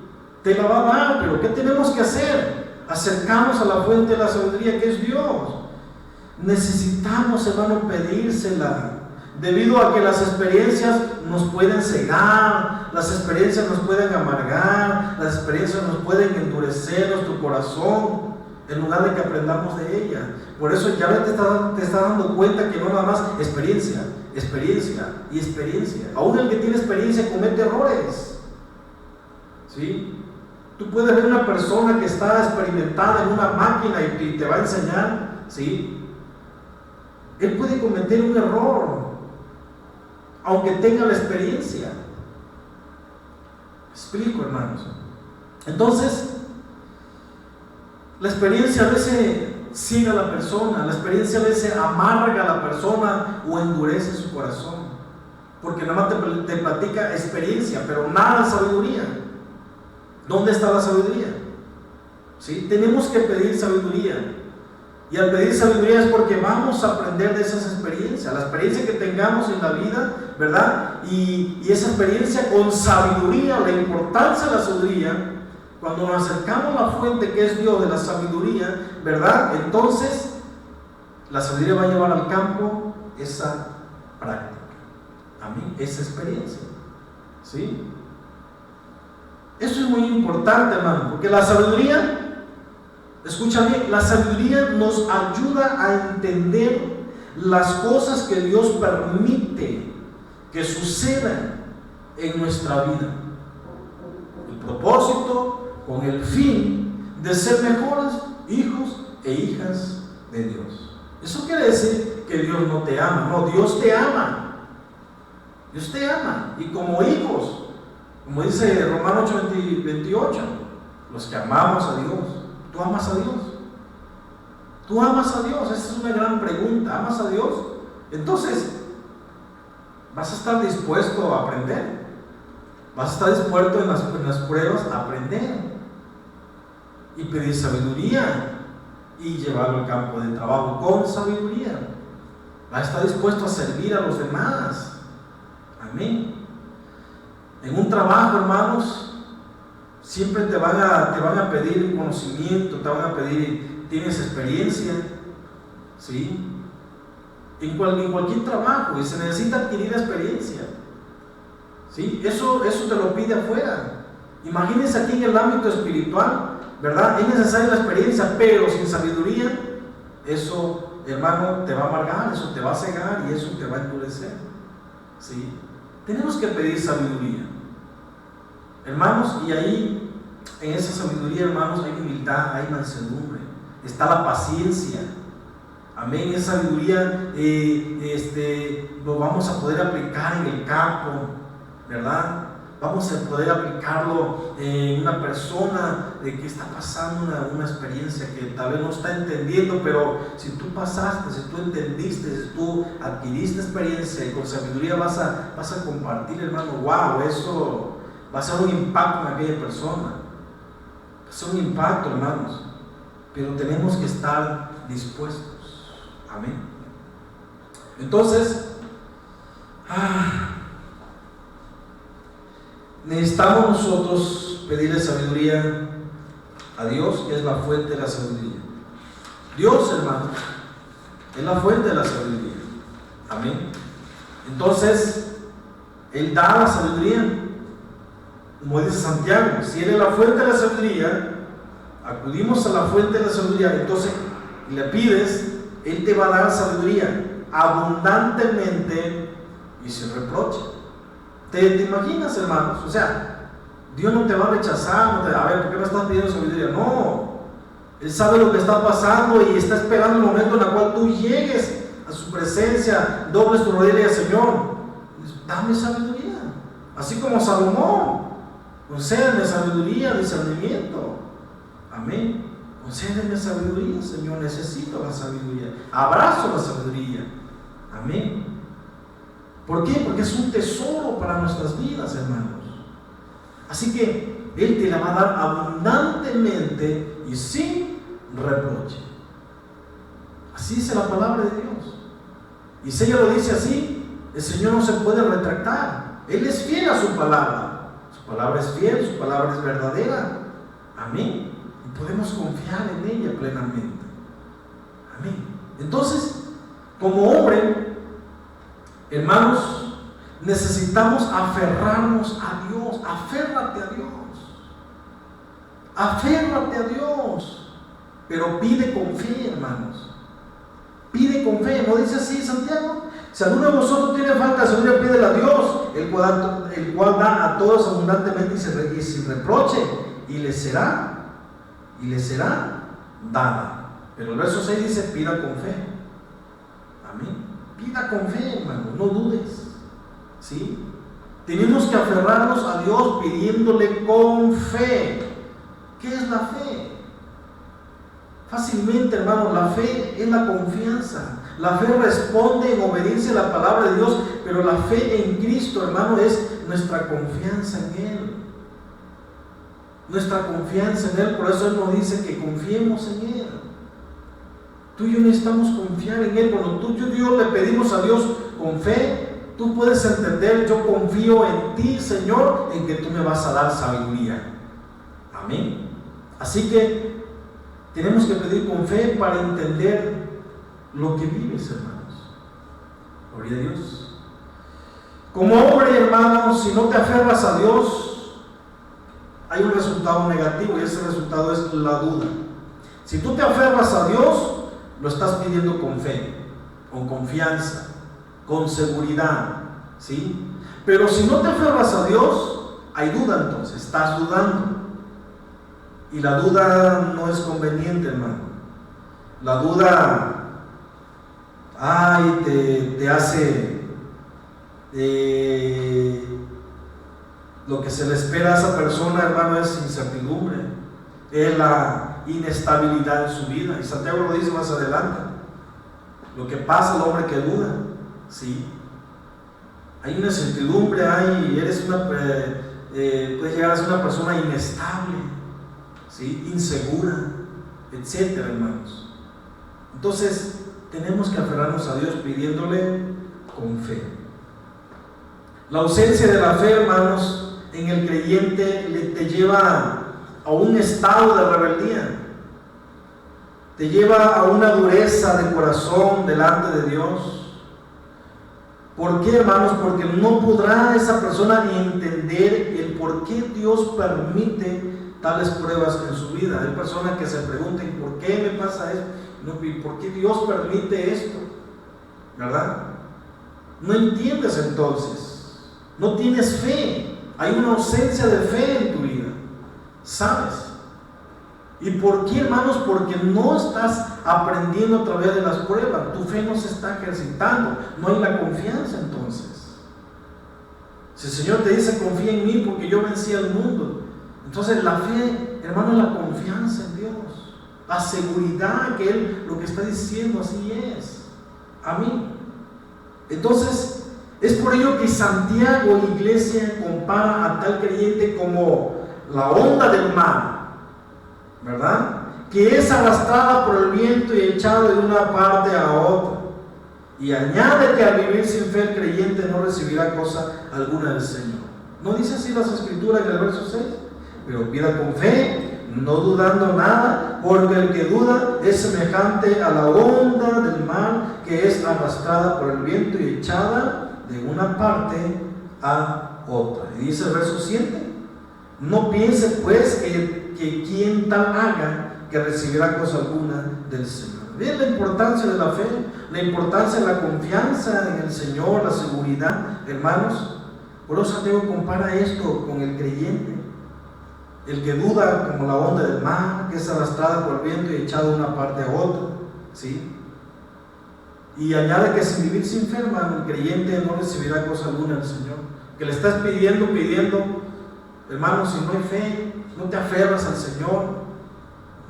Te la va a dar, pero ¿qué tenemos que hacer? Acercarnos a la fuente de la sabiduría, que es Dios. Necesitamos, hermano, pedírsela, debido a que las experiencias nos pueden cegar, las experiencias nos pueden amargar, las experiencias nos pueden endurecer nuestro corazón, en lugar de que aprendamos de ella. Por eso ya te estás dando cuenta que no nada más experiencia, experiencia y experiencia. Aún el que tiene experiencia comete errores. ¿Sí? Tú puedes ver una persona que está experimentada en una máquina y te va a enseñar, ¿sí? Él puede cometer un error, aunque tenga la experiencia. ¿Me explico, hermanos? Entonces, la experiencia a veces ciega a la persona, la experiencia a veces amarga a la persona o endurece su corazón, porque nada más te platica experiencia, pero nada de sabiduría. ¿Dónde está la sabiduría? ¿Sí? Tenemos que pedir sabiduría, y al pedir sabiduría es porque vamos a aprender de esas experiencias, la experiencia que tengamos en la vida, ¿verdad? Y esa experiencia con sabiduría, la importancia de la sabiduría. Cuando nos acercamos a la fuente que es Dios de la sabiduría, ¿verdad? Entonces, la sabiduría va a llevar al campo esa práctica. Amén. Esa experiencia. ¿Sí? Eso es muy importante, hermano, porque la sabiduría, escucha bien, la sabiduría nos ayuda a entender las cosas que Dios permite que sucedan en nuestra vida. El propósito, con el fin de ser mejores hijos e hijas de Dios. Eso quiere decir que Dios no te ama. No, Dios te ama. Dios te ama. Y como hijos, como dice Romanos 8:28, los que amamos a Dios. ¿Tú amas a Dios? ¿Tú amas a Dios? Esa es una gran pregunta. ¿Amas a Dios? Entonces, vas a estar dispuesto a aprender. Vas a estar dispuesto en las pruebas a aprender y pedir sabiduría y llevarlo al campo de trabajo con sabiduría. Vas a estar dispuesto a servir a los demás. Amén. En un trabajo, hermanos, siempre te van a pedir conocimiento, te van a pedir, ¿tienes experiencia? ¿Sí? En cualquier trabajo, y se necesita adquirir experiencia. ¿Sí? Eso te lo pide afuera. Imagínense aquí en el ámbito espiritual, ¿verdad? Es necesaria la experiencia, pero sin sabiduría, eso, hermano, te va a amargar, eso te va a cegar y eso te va a endurecer. ¿Sí? Tenemos que pedir sabiduría, hermanos, y ahí, en esa sabiduría, hermanos, hay humildad, hay mansedumbre, está la paciencia. Amén. Esa sabiduría lo vamos a poder aplicar en el campo, ¿verdad? Vamos a poder aplicarlo en una persona que está pasando una experiencia que tal vez no está entendiendo, pero si tú pasaste, si tú entendiste, si tú adquiriste experiencia y con sabiduría vas a compartir, hermano, wow, eso va a ser un impacto en aquella persona. Va a ser un impacto, hermanos, pero tenemos que estar dispuestos. Amén. Entonces, necesitamos nosotros pedirle sabiduría a Dios, que es la fuente de la sabiduría. Dios, hermano, es la fuente de la sabiduría. Amén. Entonces, Él da la sabiduría. Como dice Santiago, si Él es la fuente de la sabiduría, acudimos a la fuente de la sabiduría, entonces le pides, Él te va a dar sabiduría abundantemente y sin reproche. ¿Te imaginas, hermanos? O sea, Dios no te va a rechazar, a ver, ¿por qué me estás pidiendo sabiduría? No, Él sabe lo que está pasando y está esperando el momento en el cual tú llegues a su presencia, dobles tu rodilla y al Señor, dame sabiduría, así como Salomón, concédeme sabiduría, discernimiento. Amén. Concédeme sabiduría, Señor, necesito la sabiduría, abrazo la sabiduría. Amén. ¿Por qué? Porque es un tesoro para nuestras vidas, hermanos. Así que Él te la va a dar abundantemente y sin reproche. Así dice la palabra de Dios. Y si ella lo dice así, el Señor no se puede retractar. Él es fiel a su palabra. Su palabra es fiel, su palabra es verdadera. Amén. Y podemos confiar en ella plenamente. Amén. Entonces, como hombre, hermanos, necesitamos aferrarnos a Dios. Aférrate a Dios. Aférrate a Dios. Pero pide con fe, hermanos. Pide con fe. ¿No dice así Santiago? Si alguno de vosotros tiene falta de sabiduría, pídele a Dios, el cual da a todos abundantemente y sin reproche, y le será dada. Pero el verso 6 dice, pida con fe. Amén. Pida con fe, hermano, no dudes. ¿Sí? Tenemos que aferrarnos a Dios pidiéndole con fe. ¿Qué es la fe? Fácilmente, hermano, la fe es la confianza. La fe responde en obediencia a la palabra de Dios, pero la fe en Cristo, hermano, es nuestra confianza en Él. Nuestra confianza en Él, por eso Él nos dice que confiemos en Él. Tú y yo necesitamos confiar en Él. Cuando tú y yo le pedimos a Dios con fe, tú puedes entender, yo confío en ti, Señor, en que tú me vas a dar sabiduría. Amén. Así que tenemos que pedir con fe para entender lo que vives, hermanos. Gloria a Dios. Como hombre, hermanos, si no te aferras a Dios, hay un resultado negativo, y ese resultado es la duda. Si tú te aferras a Dios, lo estás pidiendo con fe, con confianza, con seguridad, ¿sí? Pero si no te aferras a Dios, hay duda, entonces estás dudando. Y la duda no es conveniente, hermano. La duda te hace lo que se le espera a esa persona, hermano, es incertidumbre, es la inestabilidad en su vida. Y Santiago lo dice más adelante. Lo que pasa al hombre que duda, ¿sí? Hay una incertidumbre, puedes llegar a ser una persona inestable, ¿sí? Insegura, etcétera, hermanos. Entonces, tenemos que aferrarnos a Dios pidiéndole con fe. La ausencia de la fe, hermanos, en el creyente te lleva a un estado de rebeldía, te lleva a una dureza de corazón delante de Dios. ¿Por qué, hermanos? Porque no podrá esa persona entender el por qué Dios permite tales pruebas en su vida. Hay personas que se preguntan, ¿por qué me pasa esto? ¿Por qué Dios permite esto? ¿Verdad? No entiendes entonces, no tienes fe, hay una ausencia de fe en tu vida, ¿sabes? ¿Y por qué, hermanos? Porque no estás aprendiendo a través de las pruebas, tu fe no se está ejercitando, no hay la confianza entonces. Si el Señor te dice, confía en mí porque yo vencí al mundo, entonces la fe, hermano, es la confianza en Dios, la seguridad que Él lo que está diciendo así es. Amén. Entonces, es por ello que Santiago, iglesia, compara a tal creyente como la onda del mar, ¿verdad? Que es arrastrada por el viento y echada de una parte a otra. Y añade que al vivir sin fe el creyente no recibirá cosa alguna del Señor. ¿No dice así las Escrituras en el verso 6? Pero pida con fe, no dudando nada, porque el que duda es semejante a la onda del mar que es arrastrada por el viento y echada de una parte a otra. Y dice el verso 7, no piense pues que quien tal haga, que recibirá cosa alguna del Señor. ¿Ven la importancia de la fe? La importancia de la confianza en el Señor, la seguridad, hermanos. Por eso Santiago compara esto con el creyente. El que duda como la onda del mar, que es arrastrada por el viento y echada de una parte a otra, ¿sí? Y añade que sin vivir sin fe, hermano, el creyente no recibirá cosa alguna del Señor. Que le estás pidiendo, hermano, si no hay fe, no te aferras al Señor,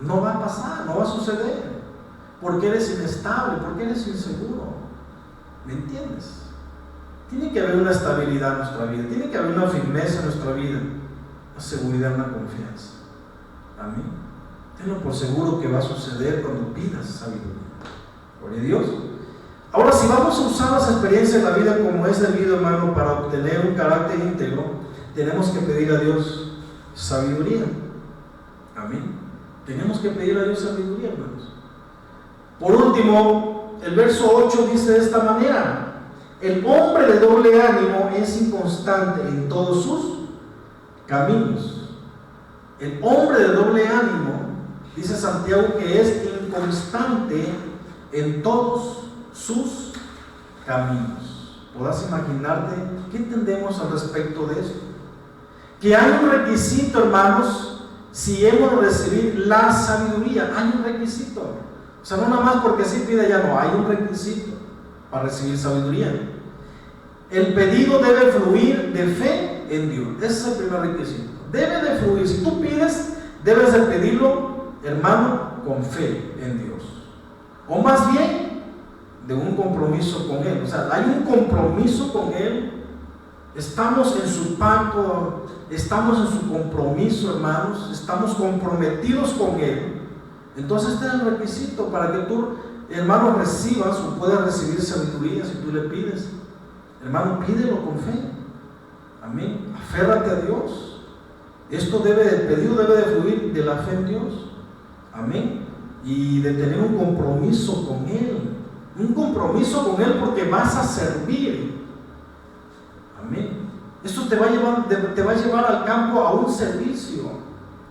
no va a pasar, no va a suceder, porque eres inestable, porque eres inseguro. ¿Me entiendes? Tiene que haber una estabilidad en nuestra vida, tiene que haber una firmeza en nuestra vida, una seguridad, una confianza. Amén. Tenlo por seguro que va a suceder cuando pidas sabiduría. Gloria a Dios. Ahora, si vamos a usar las experiencias de la vida como es debido, hermano, para obtener un carácter íntegro, tenemos que pedir a Dios sabiduría. Amén. Tenemos que pedir a Dios sabiduría, hermanos. Por último, el verso 8 dice de esta manera: el hombre de doble ánimo es inconstante en todos sus caminos. El hombre de doble ánimo, dice Santiago, que es inconstante en todos sus caminos. ¿Podrás imaginarte qué entendemos al respecto de esto? Que hay un requisito, hermanos, si hemos de recibir la sabiduría. Hay un requisito. O sea, no nada más porque sí pide, ya no. Hay un requisito para recibir sabiduría. El pedido debe fluir de fe en Dios. Ese es el primer requisito. Debe de fluir. Si tú pides, debes de pedirlo, hermano, con fe en Dios. O más bien, de un compromiso con Él. O sea, hay un compromiso con Él. Estamos en su pacto, estamos en su compromiso, hermanos. Estamos comprometidos con Él. Entonces este es el requisito para que tú, hermano, recibas o puedas recibir sabiduría si tú le pides. Hermano, pídelo con fe. Amén. Aférrate a Dios. Esto el pedido debe de fluir de la fe en Dios. Amén. Y de tener un compromiso con Él. Un compromiso con Él porque vas a servir. Amén. Esto te va a llevar al campo a un servicio.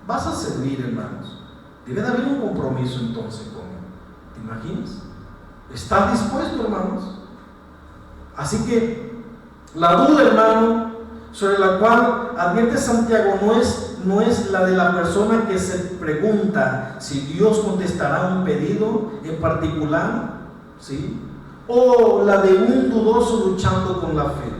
Vas a servir, hermanos. Debe de haber un compromiso entonces con Él. ¿Te imaginas? ¿Estás dispuesto, hermanos? Así que la duda, hermano, sobre la cual advierte Santiago no es la de la persona que se pregunta si Dios contestará un pedido en particular, ¿sí? O la de un dudoso luchando con la fe.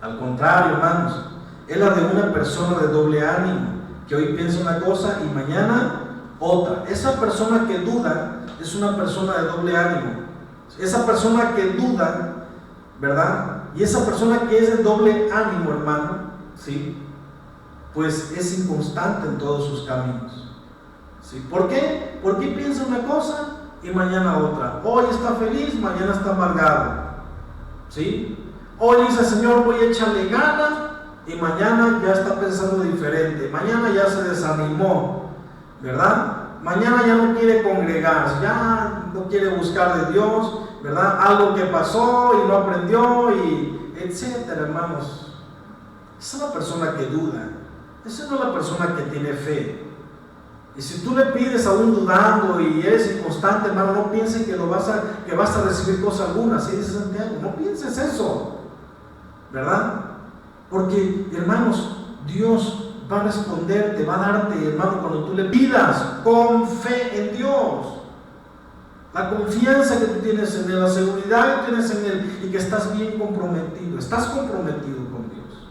Al contrario, hermanos, es la de una persona de doble ánimo, que hoy piensa una cosa y mañana otra. Esa persona que duda es una persona de doble ánimo. Esa persona que duda, ¿verdad? Y esa persona que es de doble ánimo, hermano, ¿sí? Pues es inconstante en todos sus caminos, ¿sí? ¿Por qué? Porque piensa una cosa y mañana otra. Hoy está feliz, mañana está amargado, ¿sí? Hoy dice, Señor, voy a echarle ganas, y mañana ya está pensando diferente. Mañana ya se desanimó, ¿verdad? Mañana ya no quiere congregarse, ya no quiere buscar de Dios, ¿verdad? Algo que pasó y no aprendió, y etcétera, hermanos. Esa es la persona que duda. Esa no es la persona que tiene fe. Y si tú le pides aún dudando y eres inconstante, hermano, no pienses que vas a recibir cosa alguna. Así dice Santiago, no pienses eso, ¿verdad? Porque, hermanos, Dios va a responder, te va a darte, hermano, cuando tú le pidas con fe en Dios. La confianza que tú tienes en Él, la seguridad que tienes en Él y que estás bien comprometido. Estás comprometido con Dios.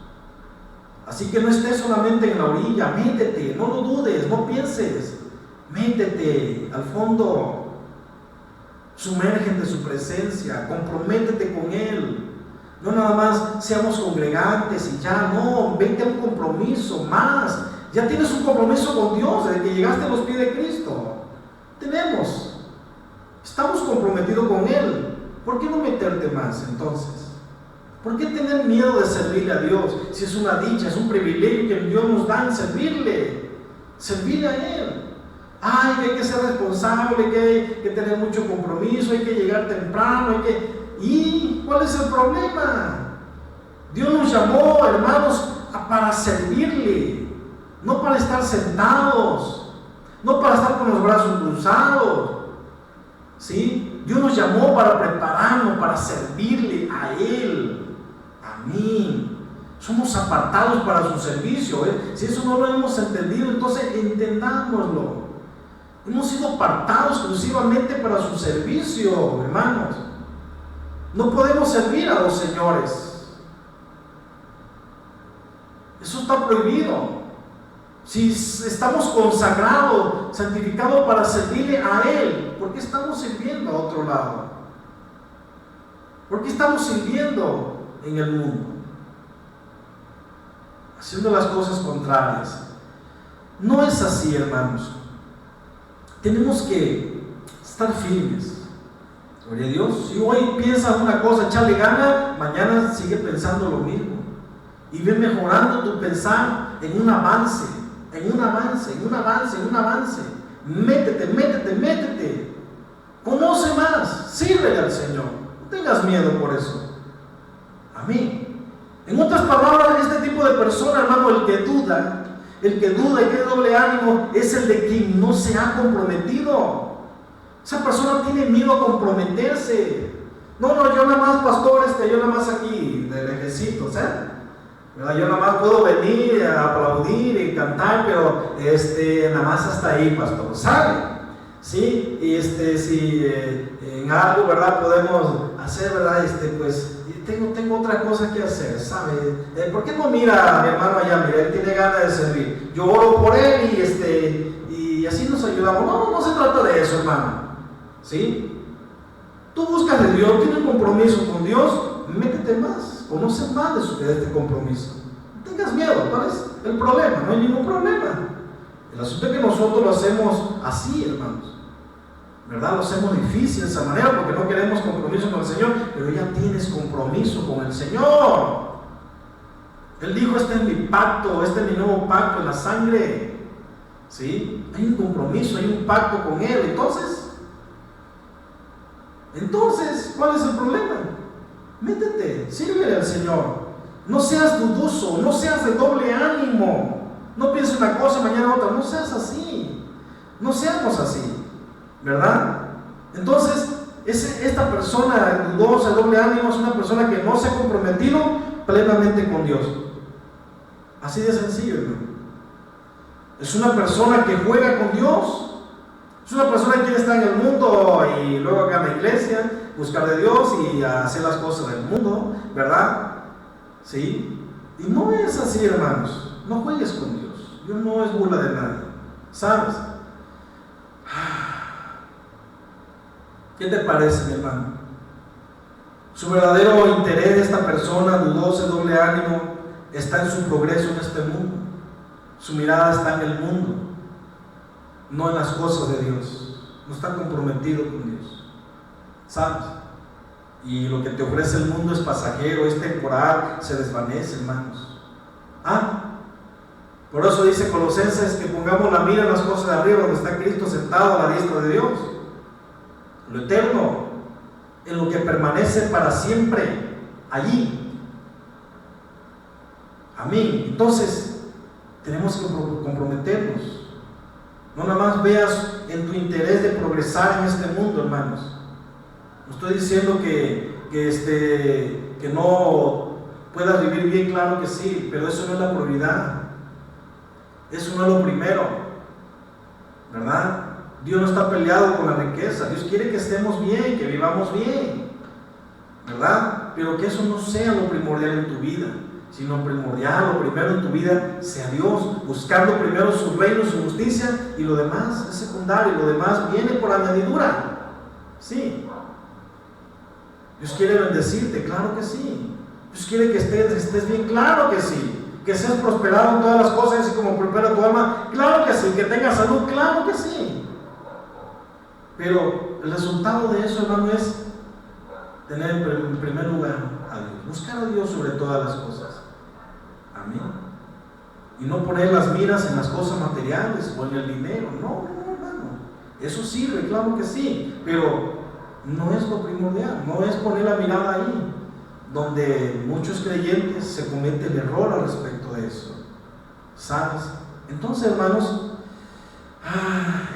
Así que no estés solamente en la orilla, métete, no lo dudes, no pienses. Métete al fondo, sumérgete en su presencia, comprométete con Él. No nada más seamos congregantes y ya, no, vete a un compromiso más. Ya tienes un compromiso con Dios desde que llegaste a los pies de Cristo. Estamos comprometidos con Él. ¿Por qué no meterte más entonces? ¿Por qué tener miedo de servirle a Dios? Si es una dicha, es un privilegio que Dios nos da en servirle a Él. Ay, que hay que ser responsable, que hay que tener mucho compromiso, hay que llegar temprano, ¿Y cuál es el problema? Dios nos llamó, hermanos, para servirle, no para estar sentados, no para estar con los brazos cruzados, ¿sí? Dios nos llamó para prepararnos, para servirle a Él, a mí. Somos apartados para su servicio, ¿eh? Si eso no lo hemos entendido, entonces entendámoslo. Hemos sido apartados exclusivamente para su servicio, hermanos. No podemos servir a dos señores. Eso está prohibido. Si estamos consagrados, santificados para servirle a Él, ¿por qué estamos sirviendo a otro lado? ¿Por qué estamos sirviendo en el mundo? Haciendo las cosas contrarias. No es así, hermanos. Tenemos que estar firmes. Gloria a Dios. Si hoy piensas una cosa, echarle gana, mañana sigue pensando lo mismo. Y ve mejorando tu pensar en un avance, en un avance, en un avance, en un avance. Métete. Conoce más, sírvele al Señor. No tengas miedo por eso. Amén. En otras palabras, este tipo de persona, hermano, el que duda y que es doble ánimo, es el de quien no se ha comprometido. Esa persona tiene miedo a comprometerse. No, yo nada más, pastor, yo nada más aquí del ejército, ¿verdad? Yo nada más puedo venir a aplaudir y cantar, pero nada más hasta ahí, pastor, ¿sabe? Sí, y si en algo, ¿verdad? Podemos hacer, ¿verdad? Pues tengo otra cosa que hacer, ¿sabe? ¿Por qué no mira a mi hermano allá? Mira, él tiene ganas de servir. Yo oro por él y así nos ayudamos. No se trata de eso, hermano. ¿Sí? Tú buscas de Dios, tienes un compromiso con Dios, métete más, conoce más de este compromiso. No tengas miedo, ¿cuál es el problema? No hay ningún problema. El asunto es que nosotros lo hacemos así, hermanos. ¿Verdad? Lo hacemos difícil de esa manera porque no queremos compromiso con el Señor, pero ya tienes compromiso con el Señor. Él dijo, este es mi pacto, este es mi nuevo pacto en la sangre. ¿Sí? Hay un compromiso, hay un pacto con Él. Entonces, ¿cuál es el problema? Métete, sírvele al Señor. No seas dudoso, no seas de doble ánimo. No pienses una cosa, mañana otra. No seas así. No seamos así. ¿Verdad? Entonces, esta persona dudosa, de doble ánimo, es una persona que no se ha comprometido plenamente con Dios. Así de sencillo, hermano. Es una persona que juega con Dios. Es una persona que quiere estar en el mundo y luego acá en la iglesia, buscar de Dios y hacer las cosas del mundo, ¿verdad? ¿Sí? Y no es así, hermanos. No juegues con Dios. Dios no es burla de nadie. ¿Sabes? ¿Qué te parece, mi hermano? Su verdadero interés de esta persona dudosa, doble ánimo, está en su progreso en este mundo. Su mirada está en el mundo, no en las cosas de Dios. No está comprometido con Dios. ¿Sabes? Y lo que te ofrece el mundo es pasajero, es temporal, se desvanece, hermanos. Por eso dice Colosenses que pongamos la mira en las cosas de arriba, donde está Cristo sentado a la diestra de Dios. Lo eterno, en lo que permanece para siempre, allí. Amén. Entonces, tenemos que comprometernos. No nada más veas en tu interés de progresar en este mundo, hermanos. No estoy diciendo que no puedas vivir bien, claro que sí, pero eso no es la prioridad. Eso no es lo primero, ¿verdad? Dios no está peleado con la riqueza. Dios quiere que estemos bien, que vivamos bien, ¿verdad? Pero que eso no sea lo primordial en tu vida, sino primordial, lo primero en tu vida sea Dios, buscando primero su reino, su justicia, y lo demás es secundario, lo demás viene por añadidura. Sí. Dios quiere bendecirte, claro que sí. Dios quiere que estés bien, claro que sí. Que seas prosperado en todas las cosas, así como prospera tu alma, claro que sí. Que tengas salud, claro que sí. Pero el resultado de eso, hermano, es tener en primer lugar a Dios, buscar a Dios sobre todas las cosas. Amén. Y no poner las miras en las cosas materiales o en el dinero. No, hermano. Eso sirve, claro que sí, pero no es lo primordial, no es poner la mirada ahí, donde muchos creyentes se cometen el error al respecto de eso. ¿Sabes? Entonces, hermanos,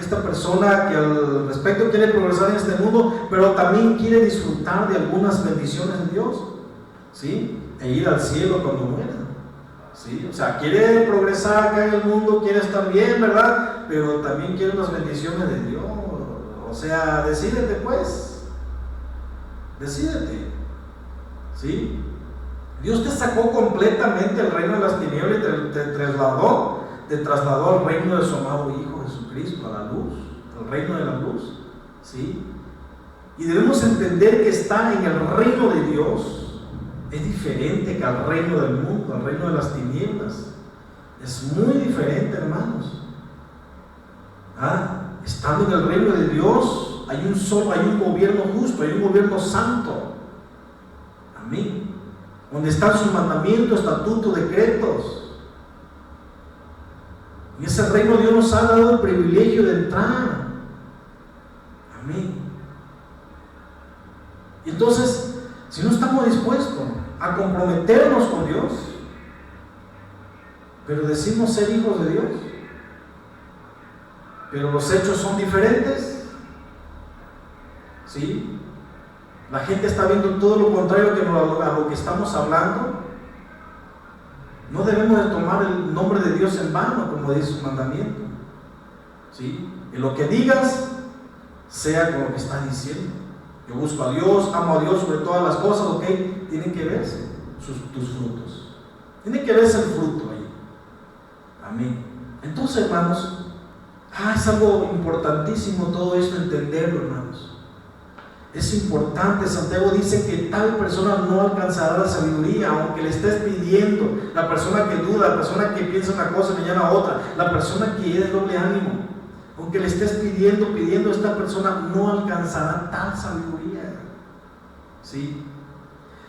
esta persona que al respecto quiere progresar en este mundo, pero también quiere disfrutar de algunas bendiciones de Dios, ¿sí? E ir al cielo cuando muera, ¿sí? O sea, quiere progresar acá en el mundo, quiere estar bien, ¿verdad? Pero también quiere las bendiciones de Dios. O sea, decídete pues, decídete, ¿sí? Dios te sacó completamente del reino de las tinieblas y te trasladó al reino de su amado Hijo Jesucristo, a la luz, al reino de la luz, ¿sí? Y debemos entender que estar en el reino de Dios es diferente que al reino del mundo, al reino de las tinieblas. Es muy diferente, hermanos. Estando en el reino de Dios, hay un gobierno justo, hay un gobierno santo. Amén. Donde están sus mandamientos, estatutos, decretos. En ese reino Dios nos ha dado el privilegio de entrar. Amén. Y entonces, si no estamos dispuestos a comprometernos con Dios, pero decimos ser hijos de Dios, pero los hechos son diferentes, ¿sí? La gente está viendo todo lo contrario a lo que estamos hablando. No debemos de tomar el nombre de Dios en vano, como dice su mandamiento. ¿Sí? En lo que digas, sea con lo que estás diciendo. Yo busco a Dios, amo a Dios sobre todas las cosas, ¿ok? Tienen que verse tus frutos. Tiene que verse el fruto ahí. Amén. Entonces, hermanos, es algo importantísimo todo esto, entenderlo, hermanos. Es importante. Santiago dice que tal persona no alcanzará la sabiduría, aunque le estés pidiendo. La persona que duda, la persona que piensa una cosa y mañana otra, la persona que es de doble ánimo, aunque le estés pidiendo, esta persona no alcanzará tal sabiduría. ¿Sí?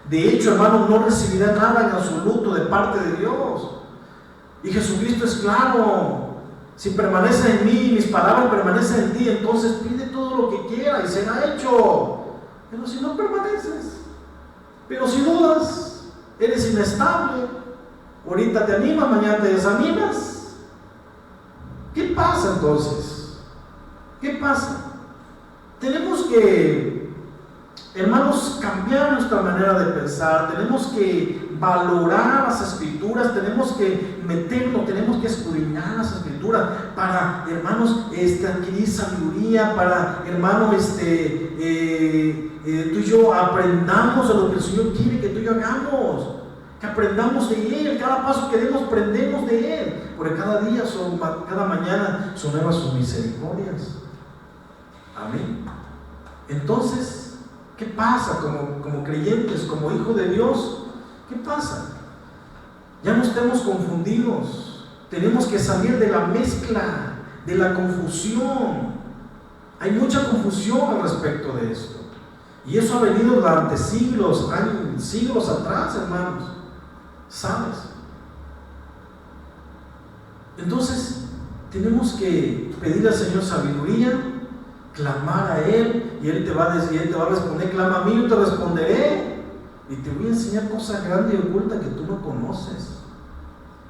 De hecho, hermano, no recibirá nada en absoluto de parte de Dios. Y Jesucristo es claro: si permaneces en mí y mis palabras permanecen en ti, entonces pide todo lo que quieras y será hecho. Pero si no permaneces, pero si dudas, eres inestable, ahorita te animas, mañana te desanimas, ¿qué pasa entonces? ¿Qué pasa? Tenemos que, hermanos, cambiar nuestra manera de pensar. Tenemos que valorar las escrituras, tenemos que meternos, tenemos que escudriñar las escrituras para, hermanos, adquirir sabiduría, para, hermanos, tú y yo aprendamos de lo que el Señor quiere que tú y yo hagamos, que aprendamos de Él. Cada paso que demos, aprendemos de Él, porque cada día, cada mañana son nuevas sus misericordias. Amén. Entonces, ¿qué pasa como creyentes, como hijos de Dios? ¿Qué pasa? Ya no estemos confundidos. Tenemos que salir de la mezcla, de la confusión. Hay mucha confusión al respecto de esto. Y eso ha venido durante siglos atrás, hermanos. ¿Sabes? Entonces, tenemos que pedir al Señor sabiduría, clamar a Él, y Él te va a decir, Él te va a responder: clama a mí, yo te responderé, y te voy a enseñar cosas grandes y ocultas que tú no conoces.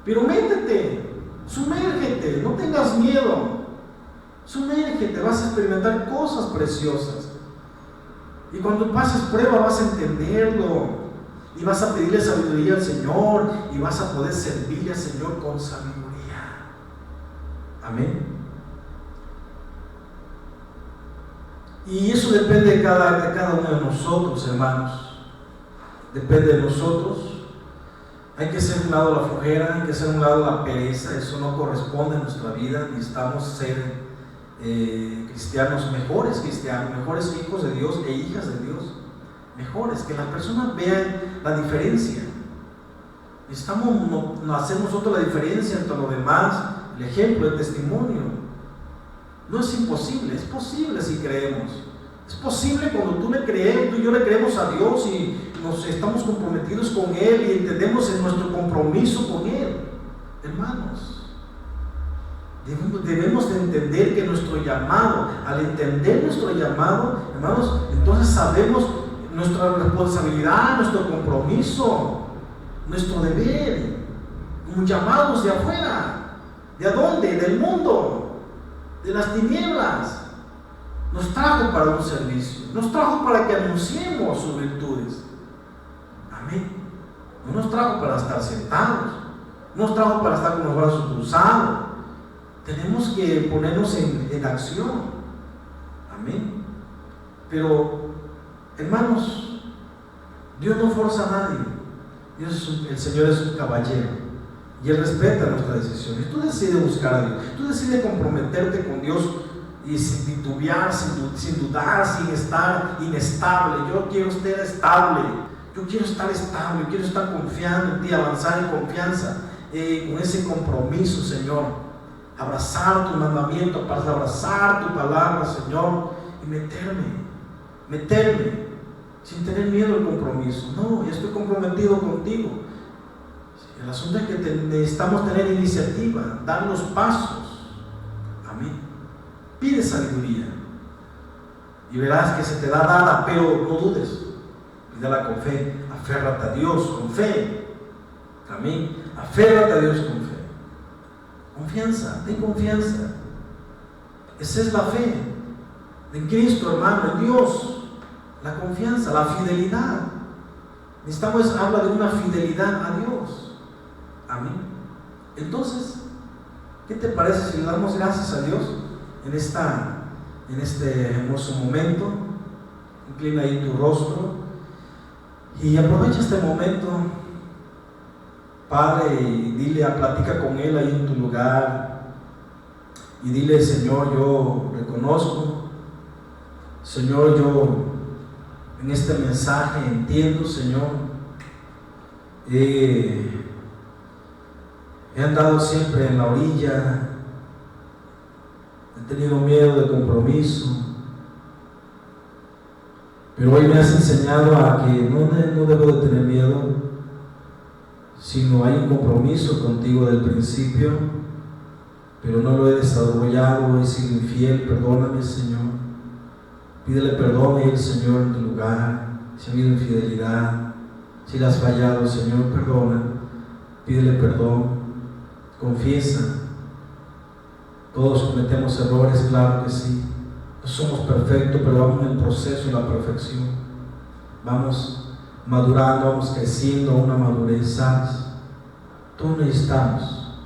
Pero métete, sumérgete, no tengas miedo, sumérgete, vas a experimentar cosas preciosas. Y cuando pases prueba vas a entenderlo, y vas a pedirle sabiduría al Señor, y vas a poder servirle al Señor con sabiduría. Amén. Y eso depende de cada uno de nosotros, hermanos. Depende de nosotros. Hay que hacer un lado la flojera, hay que hacer un lado la pereza. Eso no corresponde a nuestra vida. Necesitamos ser cristianos, mejores hijos de Dios e hijas de Dios, mejores, que las personas vean la diferencia. Necesitamos hacer nosotros la diferencia entre los demás, el ejemplo, el testimonio. No es imposible, es posible si creemos. Es posible cuando tú y yo le creemos a Dios y nos estamos comprometidos con Él y entendemos en nuestro compromiso con Él. Hermanos, debemos de entender que nuestro llamado, al entender nuestro llamado, hermanos, entonces sabemos nuestra responsabilidad, nuestro compromiso, nuestro deber, como llamados de afuera. ¿De dónde? Del mundo, de las tinieblas. Nos trajo para un servicio, nos trajo para que anunciemos sus virtudes. Amén. No nos trajo para estar sentados, no nos trajo para estar con los brazos cruzados. Tenemos que ponernos en acción. Amén. Pero, hermanos, Dios no forza a nadie. El Señor es un caballero y Él respeta nuestras decisiones. Tú decides buscar a Dios, tú decides comprometerte con Dios y sin titubear, sin dudar, sin estar inestable. Yo quiero estar estable, yo quiero estar confiando en ti, avanzar en confianza, con ese compromiso, Señor. Abrazar tu mandamiento, para abrazar tu palabra, Señor, y meterme, sin tener miedo al compromiso. No, yo estoy comprometido contigo. El asunto es que necesitamos tener iniciativa, dar los pasos. Amén. Pide sabiduría y verás que se te da dada, pero no dudes. Pídala con fe, aférrate a Dios con fe. Amén. Aférrate a Dios con fe. Confianza, ten confianza. Esa es la fe en Cristo, hermano, en Dios. La confianza, la fidelidad. Necesitamos, habla de una fidelidad a Dios. Amén. Entonces, ¿qué te parece si le damos gracias a Dios en este hermoso momento? Inclina ahí tu rostro y aprovecha este momento, Padre, y dile, platica con Él ahí en tu lugar y dile: Señor, yo reconozco, Señor, yo en este mensaje entiendo, Señor, he andado siempre en la orilla, he tenido miedo de compromiso, pero hoy me has enseñado a que no debo de tener miedo, sino hay un compromiso contigo del principio, pero no lo he desarrollado, he sido infiel. Perdóname, Señor. Pídele perdón al Señor en tu lugar, si ha habido infidelidad, si le has fallado, Señor, perdona. Pídele perdón, confiesa. Todos cometemos errores, claro que sí. No somos perfectos, pero vamos en el proceso de la perfección. Vamos madurando, vamos creciendo a una madurez, ¿sabes? Todos necesitamos.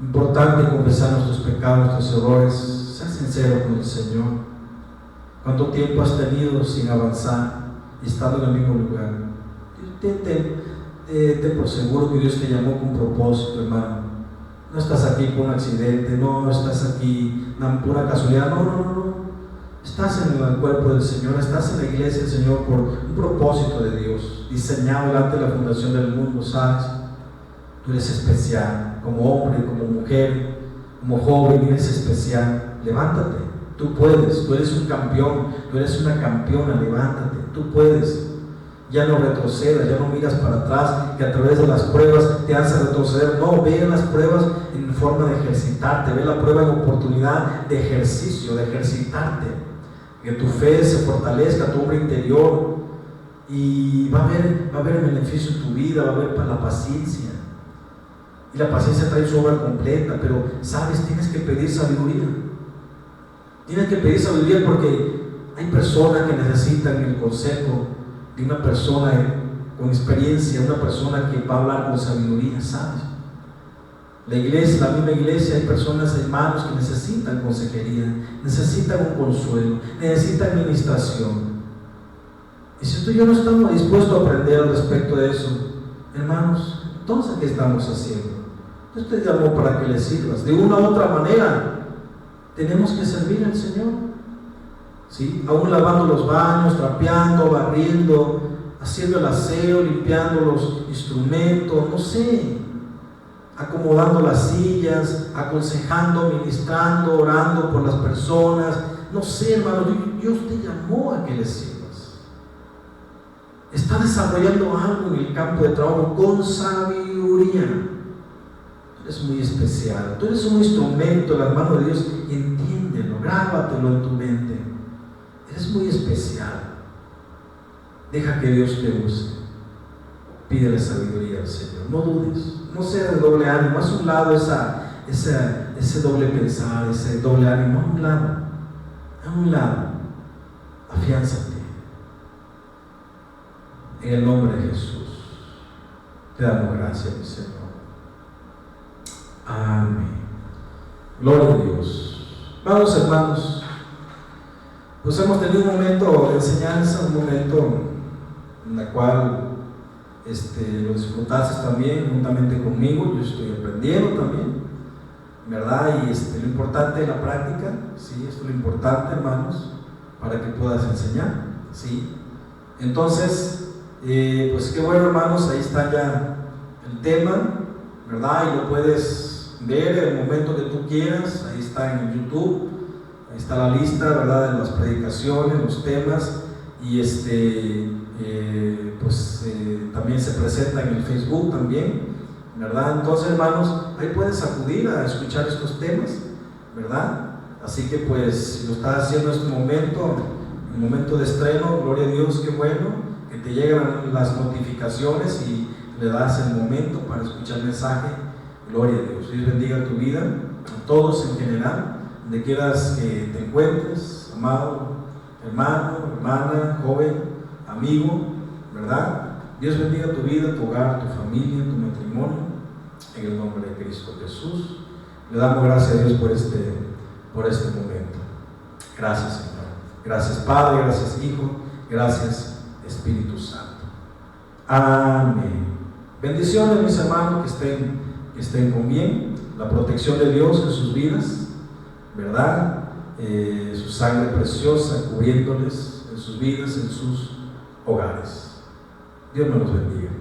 Importante confesar nuestros pecados, nuestros errores, ser sincero con el Señor. ¿Cuánto tiempo has tenido sin avanzar y estando en el mismo lugar? Ten por seguro que Dios te llamó con propósito, hermano. No estás aquí por un accidente, no estás aquí por una casualidad, no. Estás en el cuerpo del Señor, estás en la iglesia del Señor por un propósito de Dios, diseñado delante de la fundación del mundo, ¿sabes? Tú eres especial, como hombre, como mujer, como joven, eres especial. Levántate, tú puedes, tú eres un campeón, tú eres una campeona, levántate, tú puedes. Ya no retrocedas, ya no miras para atrás, que a través de las pruebas te hace retroceder. No, ve las pruebas en forma de ejercitarte, ve la prueba en oportunidad de ejercicio, de ejercitarte, que tu fe se fortalezca, tu hombre interior, y va a haber beneficio en tu vida, va a haber para la paciencia, y la paciencia trae su obra completa. Pero sabes, tienes que pedir sabiduría, porque hay personas que necesitan el consejo de una persona con experiencia, una persona que va a hablar con sabiduría, ¿sabes? La misma iglesia, hay personas, hermanos, que necesitan consejería, necesitan un consuelo, necesitan administración. Y si tú y yo no estamos dispuestos a aprender al respecto de eso, hermanos, entonces, ¿qué estamos haciendo? Dios te llamó para que le sirvas. De una u otra manera, tenemos que servir al Señor. ¿Sí? Aún lavando los baños, trapeando, barriendo, haciendo el aseo, limpiando los instrumentos, no sé, acomodando las sillas, aconsejando, ministrando, orando por las personas. No sé, hermano, Dios te llamó a que le sirvas. Está desarrollando algo en el campo de trabajo con sabiduría. Tú eres muy especial, tú eres un instrumento en las manos de Dios. Entiéndelo, grábatelo en tu mente. Es muy especial. Deja que Dios te use. Pídele sabiduría al Señor. No dudes. No sea de doble ánimo. Haz a un lado ese doble pensar, ese doble ánimo. A un lado. Afiánzate. En el nombre de Jesús. Te damos gracias, mi Señor. Amén. Gloria a Dios. Vamos, hermanos. Pues hemos tenido un momento de enseñanza, un momento en el cual lo disfrutaste también juntamente conmigo. Yo estoy aprendiendo también, ¿verdad? Y lo importante es la práctica, ¿sí? Esto es lo importante, hermanos, para que puedas enseñar, ¿sí? Entonces, pues qué bueno, hermanos, ahí está ya el tema, ¿verdad? Y lo puedes ver en el momento que tú quieras. Ahí está en YouTube. Ahí está la lista, ¿verdad?, de las predicaciones, los temas, y también se presenta en el Facebook también, ¿verdad? Entonces, hermanos, ahí puedes acudir a escuchar estos temas, ¿verdad? Así que pues, si lo estás haciendo en este momento, el momento de estreno, gloria a Dios, qué bueno, que te llegan las notificaciones y le das el momento para escuchar el mensaje. Gloria a Dios. Dios bendiga tu vida, a todos en general, donde quieras que te encuentres, amado hermano, hermana, joven, amigo, ¿verdad? Dios bendiga tu vida, tu hogar, tu familia, tu matrimonio, en el nombre de Cristo Jesús. Le damos gracias a Dios por este momento. Gracias, Señor. Gracias, Padre, gracias, Hijo, gracias, Espíritu Santo. Amén. Bendiciones, mis hermanos, que estén con bien. La protección de Dios en sus vidas, ¿verdad? Su sangre preciosa cubriéndoles en sus vidas, en sus hogares. Dios me los bendiga.